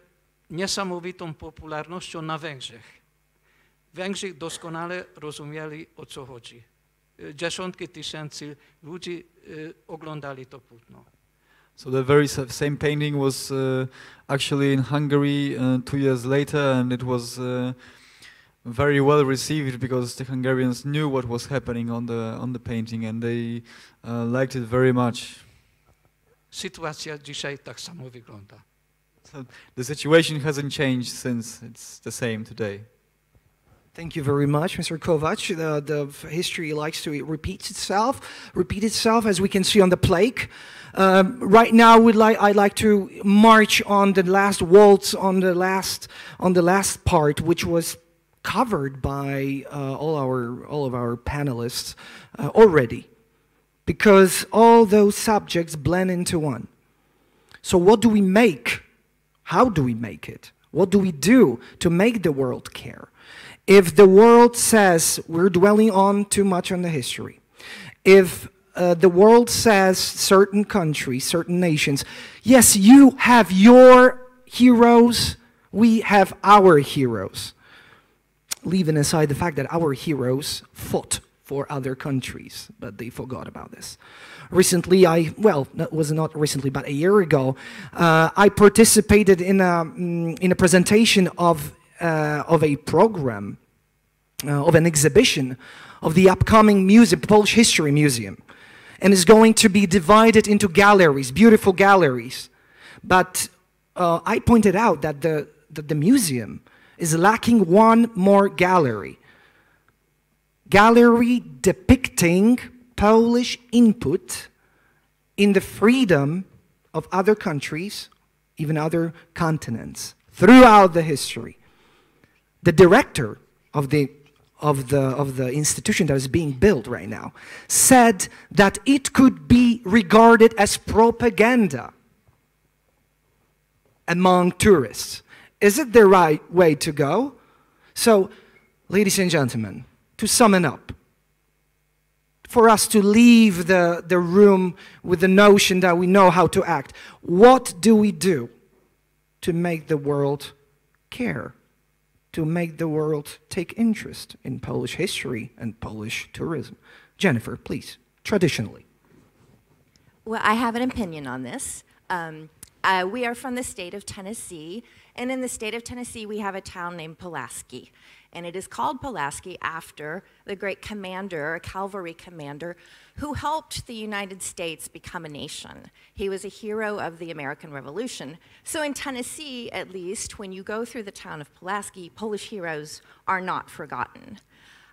niesamowitą popularnością na Węgrzech. Węgrzy doskonale rozumieli, o co chodzi. Dziesiątki tysięcy ludzi oglądali to płótno. So the very same painting was actually in Hungary 2 years later, and it was very well received because the Hungarians knew what was happening on the painting, and they liked it very much. Sytuacja dzisiaj tak samo wygląda. So the situation hasn't changed since; it's the same today. Thank you very much, Mr. Kovac. The history likes to repeat itself, as we can see on the plaque. Right now, I'd like to march on the last waltz, on the last part, which was covered by all of our panelists already, because all those subjects blend into one. So what do we make How do we make it? What do we do to make the world care? If the world says we're dwelling on too much on the history, if the world says certain countries, certain nations, yes, you have your heroes, we have our heroes, leaving aside the fact that our heroes fought for other countries, but they forgot about this. Recently, well, that was not recently, but a year ago, I participated in a presentation of a program, of an exhibition of the upcoming museum, Polish History Museum. And it's going to be divided into galleries, beautiful galleries. But I pointed out that the museum is lacking one more gallery. Gallery depicting Polish input in the freedom of other countries, even other continents, throughout the history. The director of the institution that is being built right now said that it could be regarded as propaganda among tourists. Is it the right way to go? So, ladies and gentlemen, to sum it up, for us to leave the room with the notion that we know how to act, what do we do to make the world care? To make the world take interest in Polish history and Polish tourism? Jennifer, please, traditionally. Well, I have an opinion on this. We are from the state of Tennessee, and in the state of Tennessee we have a town named Pulaski. And it is called Pulaski after the great commander, a cavalry commander, who helped the United States become a nation. He was a hero of the American Revolution. So in Tennessee, at least, when you go through the town of Pulaski, Polish heroes are not forgotten.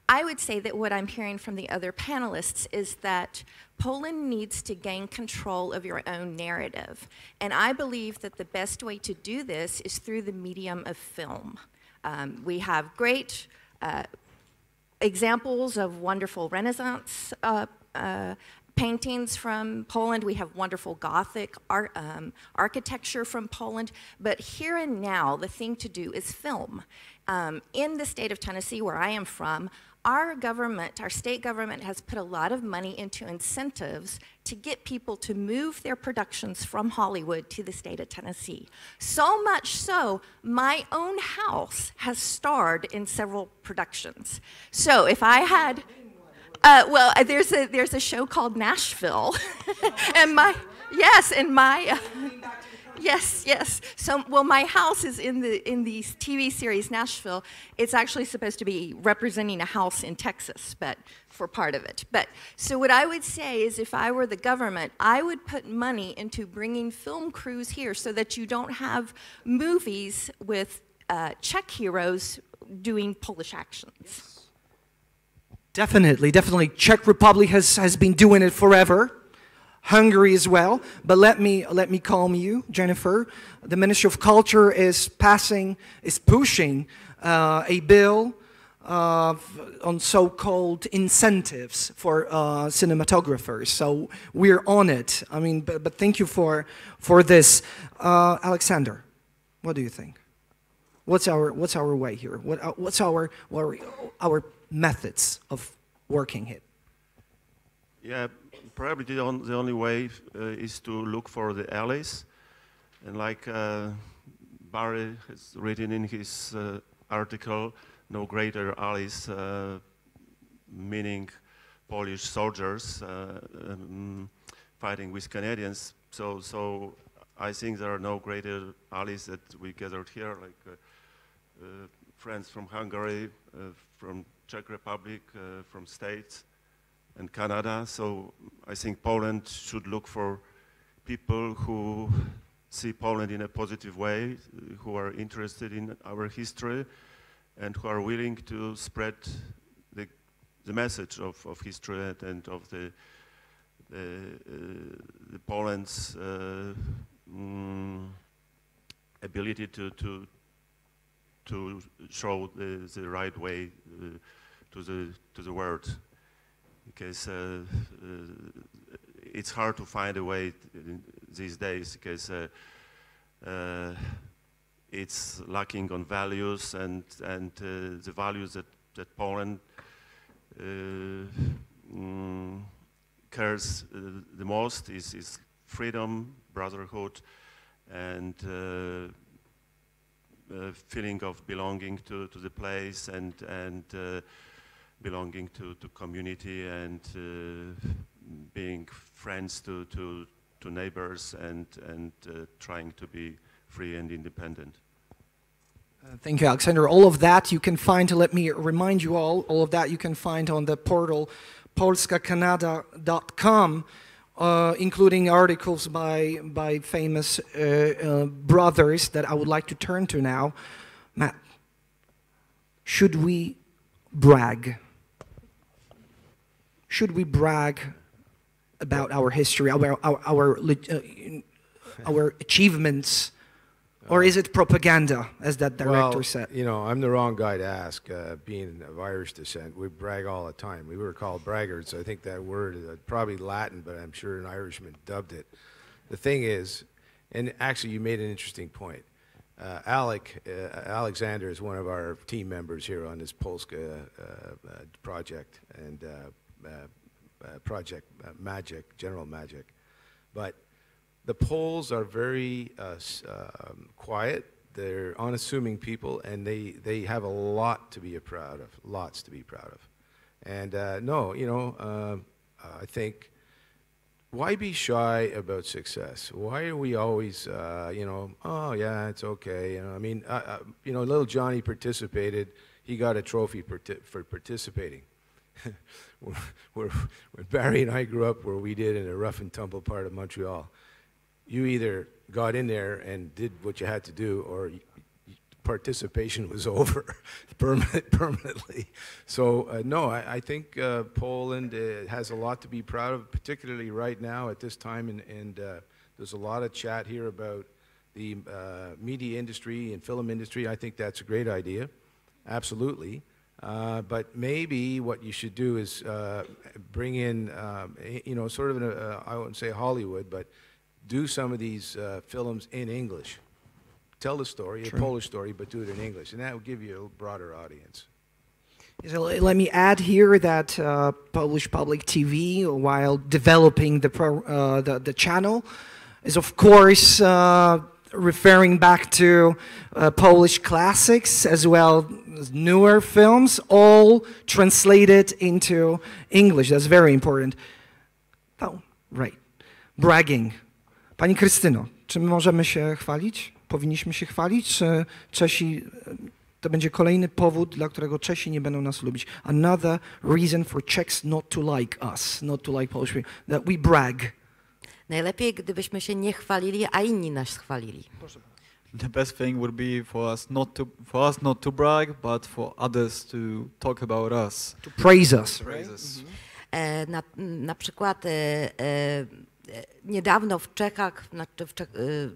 I would say that what I'm hearing from the other panelists is that Poland needs to gain control of your own narrative. And I believe that the best way to do this is through the medium of film. We have great examples of wonderful Renaissance paintings from Poland. We have wonderful Gothic architecture from Poland. But here and now, the thing to do is film. In the state of Tennessee, where I am from, our government, our state government, has put a lot of money into incentives to get people to move their productions from Hollywood to the state of Tennessee. So much so, my own house has starred in several productions. So if I had, well, there's a show called Nashville, and yes. So, well, my house is in the TV series Nashville. It's actually supposed to be representing a house in Texas, but for part of it. But so what I would say is, if I were the government, I would put money into bringing film crews here so that you don't have movies with Czech heroes doing Polish actions. Definitely, definitely. Czech Republic has been doing it forever. Hungary as well, but let me calm you, Jennifer. The Ministry of Culture is pushing a bill on so-called incentives for cinematographers. So we're on it. I mean, but thank you for this, Aleksander. What do you think? What's our way here? What's our methods of working it? Yeah. Probably the only way is to look for the allies, and like Barry has written in his article, no greater allies, meaning Polish soldiers fighting with Canadians. So I think there are no greater allies that we gathered here, like friends from Hungary, from Czech Republic, from States, and Canada. So I think Poland should look for people who see Poland in a positive way, who are interested in our history, and who are willing to spread the message of history and of the Poland's ability to show the right way to the world. Because it's hard to find a way these days, because it's lacking on values, and the values that Poland cares the most is freedom, brotherhood, and feeling of belonging to the place, and belonging to community, and being friends to neighbors, and trying to be free and independent. Thank you, Aleksander. All of that you can find, let me remind you all of that you can find on the portal polskacanada.com, including articles by famous brothers that I would like to turn to now. Matt, should we brag? Should we brag about our history, our achievements? Or is it propaganda, as that director said? You know, I'm the wrong guy to ask, being of Irish descent. We brag all the time. We were called braggarts. I think that word is probably Latin, but I'm sure an Irishman dubbed it. The thing is, and actually you made an interesting point. Aleksander is one of our team members here on this Polska project, and Project Magic, General Magic. But the Poles are very quiet. They're unassuming people, and they have a lot to be proud of, lots to be proud of. And no, you know, I think, why be shy about success? Why are we always, you know, oh yeah, it's okay. You know, I mean, you know, little Johnny participated. He got a trophy for participating. When Barry and I grew up where we did in a rough and tumble part of Montreal, you either got in there and did what you had to do, or participation was over permanently. So no, I think Poland has a lot to be proud of, particularly right now at this time, and there's a lot of chat here about the media industry and film industry. I think that's a great idea, absolutely. But maybe what you should do is bring in, you know, sort of, I wouldn't say Hollywood, but do some of these films in English. Tell the story, a Polish story, but do it in English, and that will give you a broader audience. So let me add here that Polish Public TV, while developing the channel, is of course referring back to Polish classics as well as newer films, all translated into English. That's very important. Oh, right. Bragging. Pani Krystyno, czy możemy się chwalić? Powinniśmy się chwalić? Czy Czesi, to będzie kolejny powód, dla którego Czesi nie będą nas lubić? Another reason for Czechs not to like us, not to like Polish people, that we brag. Najlepiej, gdybyśmy się nie chwalili, a inni nas chwalili. The best thing would be for us not to brag, but for others to talk about us. To praise us. Praise us. Na przykład niedawno w Czechach,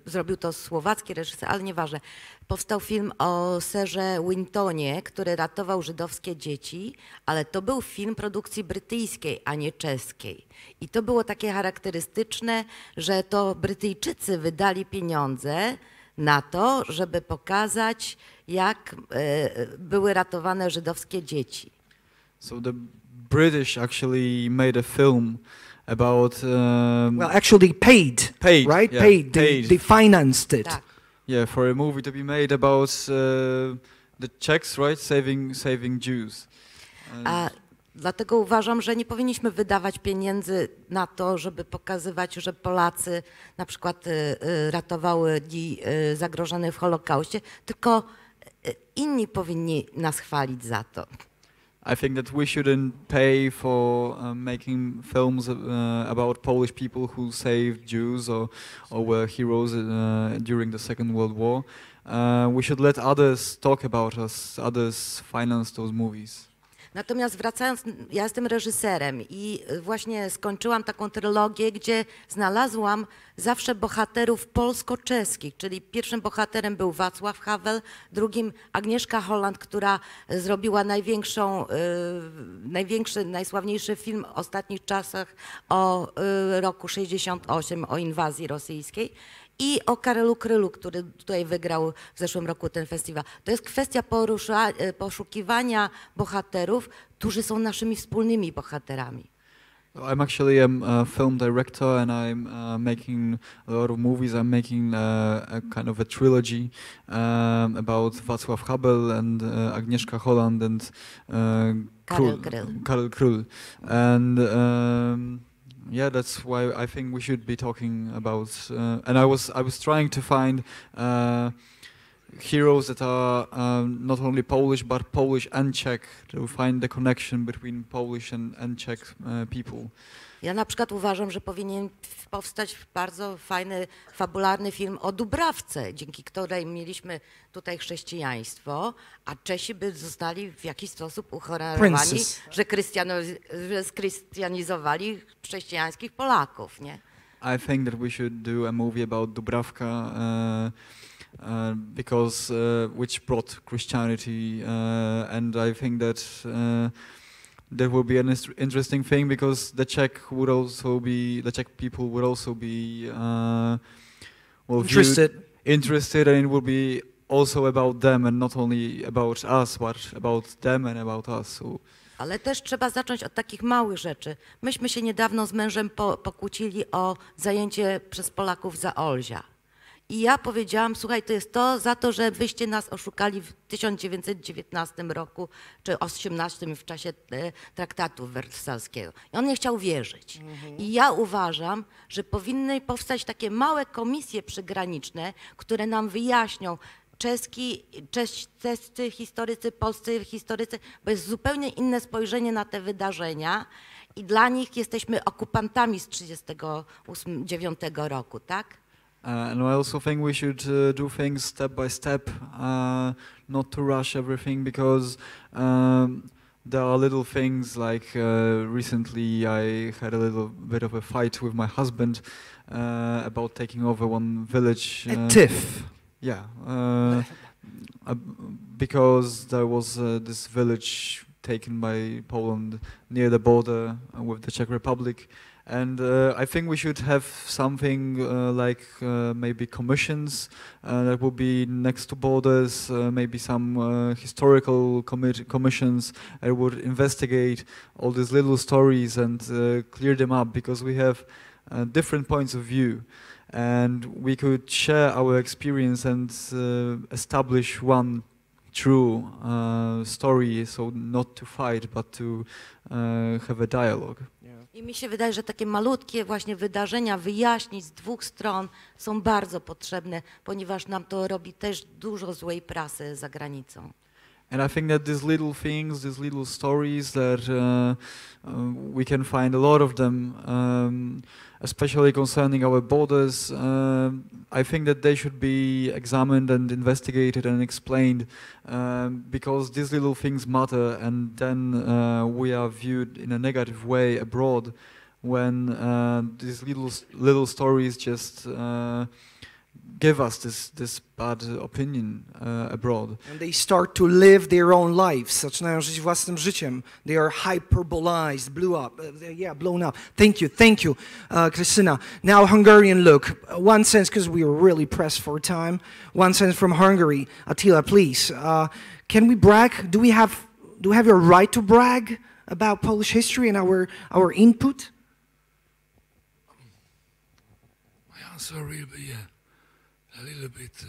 zrobił to słowacki reżyser, ale nieważne, powstał film o serze Wintonie, który ratował żydowskie dzieci, ale to był film produkcji brytyjskiej, a nie czeskiej. I to było takie charakterystyczne, że to Brytyjczycy wydali pieniądze na to, żeby pokazać, jak były ratowane żydowskie dzieci. So the British actually made a film about well, actually paid, right? Yeah, paid. They financed it. Tak. Yeah, for a movie to be made about the Czechs, right, saving Jews. Dlatego uważam, że nie powinniśmy wydawać pieniędzy na to, żeby pokazywać, że Polacy na przykład ratowali ludzi zagrożonych w Holokauście, tylko inni powinni nas chwalić za to. I think that we shouldn't pay for making films about Polish people who saved Jews or were heroes during the Second World War. We should let others talk about us, others finance those movies. Natomiast wracając, ja jestem reżyserem i właśnie skończyłam taką trylogię, gdzie znalazłam zawsze bohaterów polsko-czeskich, czyli pierwszym bohaterem był Václav Havel, drugim Agnieszka Holland, która zrobiła najsławniejszy film w ostatnich czasach o roku 68, o inwazji rosyjskiej. I o Karolu Krylu, który tutaj wygrał w zeszłym roku ten festiwal. To jest kwestia poszukiwania bohaterów, którzy są naszymi wspólnymi bohaterami. I'm actually a film director and I'm making a lot of movies. I'm making a kind of a trilogy about Václav Havel and Agnieszka Holland and Karel Kryl. And yeah, that's why I think we should be talking about. And I was trying to find heroes that are not only Polish but Polish and Czech, to find the connection between Polish and Czech people. Ja na przykład uważam, że powinien powstać bardzo fajny, fabularny film o Dubrawce, dzięki której mieliśmy tutaj chrześcijaństwo, a Czesi by zostali w jakiś sposób uhonorowani, że skrystianizowali chrześcijańskich Polaków, nie? I think that we should do a movie about Dubravka because which brought Christianity, and I think that that will be an interesting thing because the Czech people would also be interested, and it will be also about them and not only about us, but about them and about us. So. Ale też trzeba zacząć od takich małych rzeczy. Myśmy się niedawno z mężem pokłócili o zajęcie przez Polaków Zaolzia. I ja powiedziałam, słuchaj, to jest to za to, że wyście nas oszukali w 1919 roku, czy 18 w czasie traktatu wersalskiego. I on nie chciał wierzyć. I ja uważam, że powinny powstać takie małe komisje przygraniczne, które nam wyjaśnią, czescy historycy, polscy historycy, bo jest zupełnie inne spojrzenie na te wydarzenia i dla nich jesteśmy okupantami z 1939 roku, tak? And I also think we should do things step by step, not to rush everything, because there are little things like recently I had a little bit of a fight with my husband about taking over one village. A tiff. Yeah, because there was this village taken by Poland near the border with the Czech Republic. And I think we should have something like maybe commissions that will be next to borders, maybe some historical commissions that would investigate all these little stories and clear them up, because we have different points of view. And we could share our experience and establish one true story, so not to fight, but to have a dialogue. I mi się wydaje, że takie malutkie właśnie wydarzenia, wyjaśnić z dwóch stron są bardzo potrzebne, ponieważ nam to robi też dużo złej prasy za granicą. And I think that these little things, these little stories that we can find a lot of them, especially concerning our borders, I think that they should be examined and investigated and explained, because these little things matter, and then we are viewed in a negative way abroad when these little stories just give us this bad opinion abroad. And they start to live their own lives. Zaczynają żyć własnym życiem. They are hyperbolized, blown up. Thank you, Krystyna. Now Hungarian look. One sentence, because we are really pressed for time. One sentence from Hungary. Attila, please. Can we brag? Do we have your right to brag about Polish history and our input? My answer will be a little bit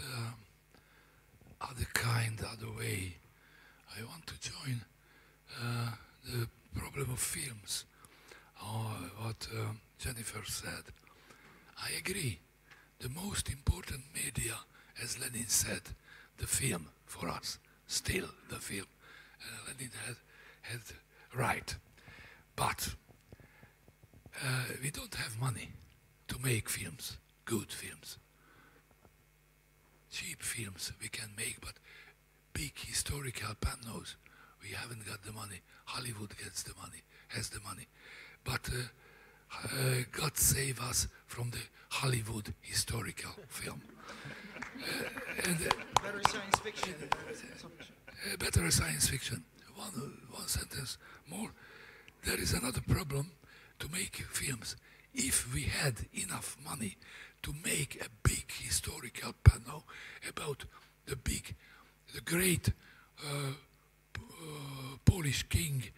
other kind, other way. I want to join the problem of films, what Jennifer said. I agree. The most important media, as Lenin said, the film for us, still the film. Lenin had right. But we don't have money to make films, good films. Cheap films we can make, but big historical panos we haven't got the money. Hollywood gets the money, has the money. But God save us from the Hollywood historical film. Better science fiction. Better science fiction. One sentence more. There is another problem to make films. If we had enough money to make a big historical panel about the great Polish king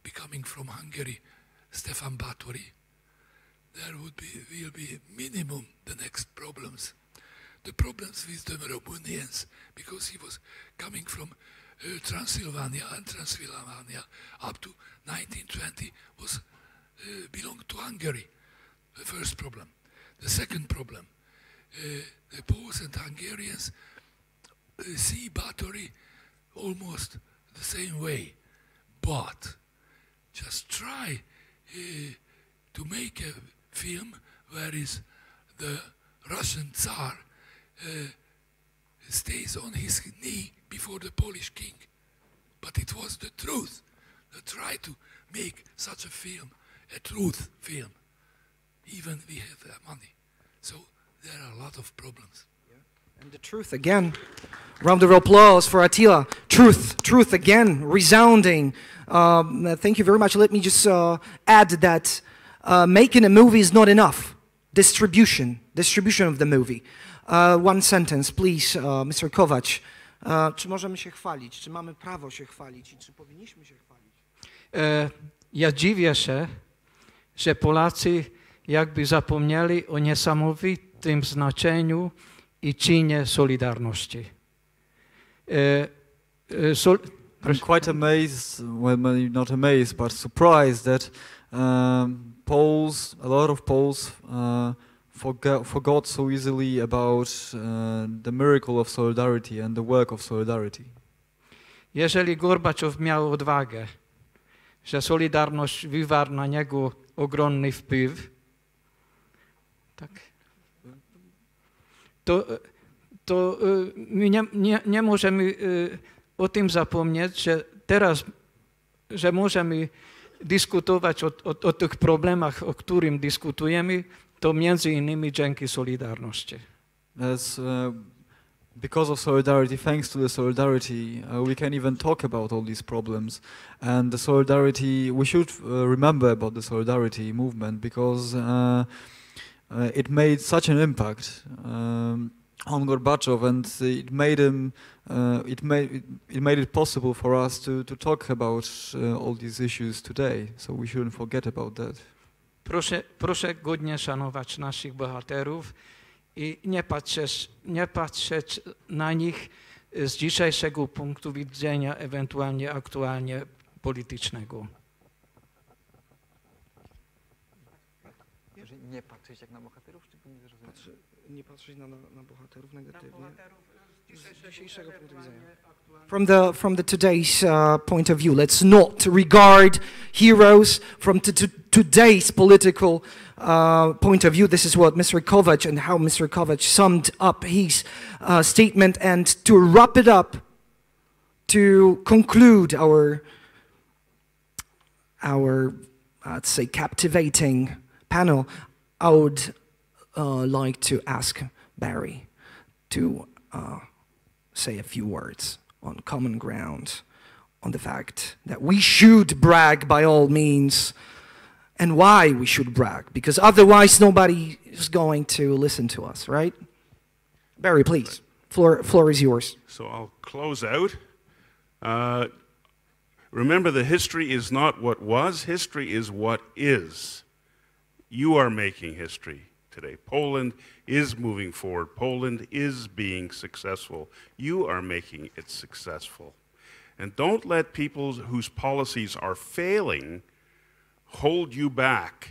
becoming from Hungary, Stefan Batory, there will be minimum the next problems. The problems with the Romanians, because he was coming from Transylvania, and Transylvania up to 1920 was belonged to Hungary. The first problem. The second problem, the Poles and Hungarians see Batory almost the same way, but just try to make a film where is the Russian Tsar stays on his knee before the Polish king. But it was the truth. They try to make such a film, a truth film, even we have money. So there are a lot of problems. And the truth again. Round of applause for Attila. Truth again, resounding. Thank you very much. Let me just add that making a movie is not enough. Distribution of the movie. One sentence, please, Mr. Kovac. Czy możemy się chwalić? Czy mamy prawo się chwalić? I czy powinniśmy się chwalić? Ja dziwię się, że Polacy jakby zapomnieli o niesamowitym znaczeniu i czynie solidarności. I'm quite amazed, well, not amazed, but surprised that a lot of Poles forgot so easily about the miracle of solidarity and the work of solidarity. Jeżeli Gorbaczow miał odwagę, że Solidarność wywarł na niego ogromny wpływ, tak, to my nie możemy o tym zapomnieć, że teraz, że możemy dyskutować o tych problemach, o którym dyskutujemy, to między innymi dzięki Solidarności. Because of solidarity, thanks to the solidarity, we can even talk about all these problems. And the solidarity, we should remember about the solidarity movement because it made such an impact on Gorbachev, and it made it possible for us to talk about all these issues today. So we shouldn't forget about that. Proszę godnie szanować naszych bohaterów i nie patrzeć na nich z dzisiejszego punktu widzenia, ewentualnie aktualnie politycznego. Nie patrzeć jak na bohaterów, czy nie patrzeć na bohaterów negatywnie? Z dzisiejszego punktu widzenia. From the today's point of view, let's not regard heroes from today's political point of view. This is what Mr. Kovac and how Mr. Kovac summed up his statement. And to wrap it up, to conclude our let's say captivating panel, I would like to ask Barry to say a few words on common ground, on the fact that we should brag by all means, and why we should brag, because otherwise nobody is going to listen to us, right? Barry, please, floor is yours. So I'll close out. Remember, the history is not what was, history is what is. You are making history today. Poland is moving forward. Poland is being successful. You are making it successful. And don't let people whose policies are failing hold you back.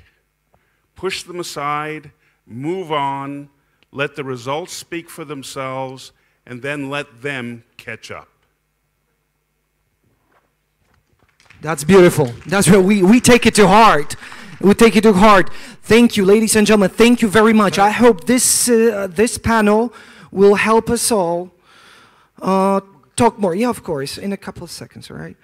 Push them aside, move on, let the results speak for themselves, and then let them catch up. That's beautiful. That's what we take it to heart. We take it to heart. Thank you, ladies and gentlemen. Thank you very much. I hope this panel will help us all talk more. Yeah, of course, in a couple of seconds, all right?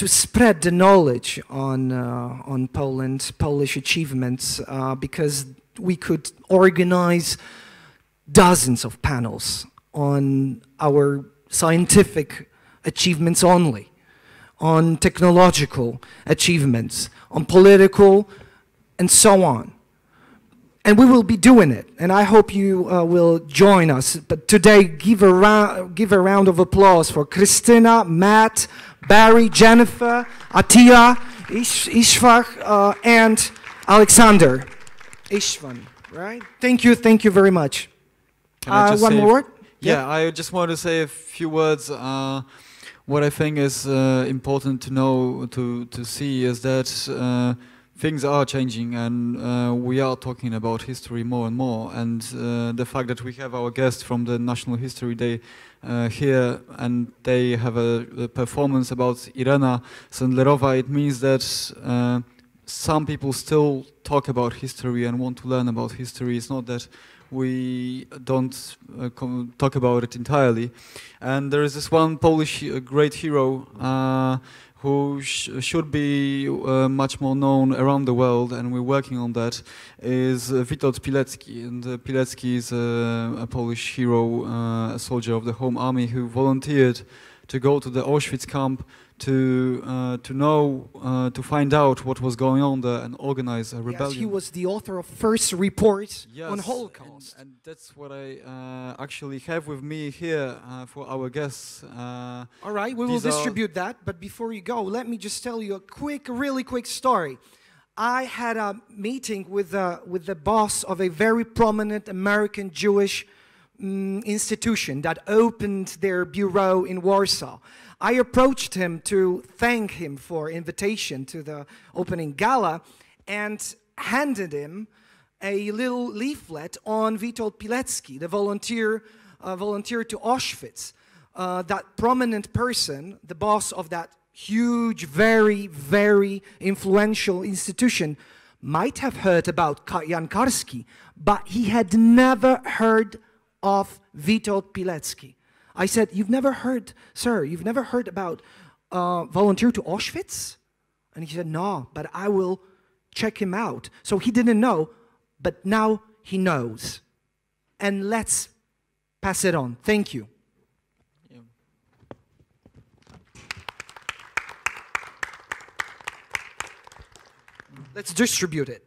To spread the knowledge on Poland, Polish achievements, because we could organize dozens of panels on our scientific achievements only, on technological achievements, on political, and so on. And we will be doing it, and I hope you will join us. But today, give a round of applause for Krystyna, Matt, Barry, Jennifer, Atilla, Ishvak, and Aleksander. Ishvan, right? Thank you very much. One more word? Yeah, I just want to say a few words. What I think is important to know, to see, is that things are changing, and we are talking about history more and more. And the fact that we have our guests from the National History Day here, and they have a performance about Irena Sendlerova, it means that some people still talk about history and want to learn about history. It's not that we don't talk about it entirely. And there is this one Polish great hero who should be much more known around the world, and we're working on that, is Witold Pilecki. And Pilecki is a Polish hero, a soldier of the Home Army who volunteered to go to the Auschwitz camp to find out what was going on there and organize a rebellion. Yes, he was the author of first report on Holocaust. And that's what I actually have with me here for our guests. All right, we will distribute that, but before you go, let me just tell you a really quick story. I had a meeting with the boss of a very prominent American Jewish institution that opened their bureau in Warsaw. I approached him to thank him for invitation to the opening gala and handed him a little leaflet on Witold Pilecki, the volunteer to Auschwitz. That prominent person, the boss of that huge, very, very influential institution, might have heard about Jan Karski, but he had never heard of Witold Pilecki. I said, you've never heard, sir, you've never heard about volunteer to Auschwitz? And he said, no, but I will check him out. So he didn't know, but now he knows. And let's pass it on. Thank you. Yeah. Let's distribute it.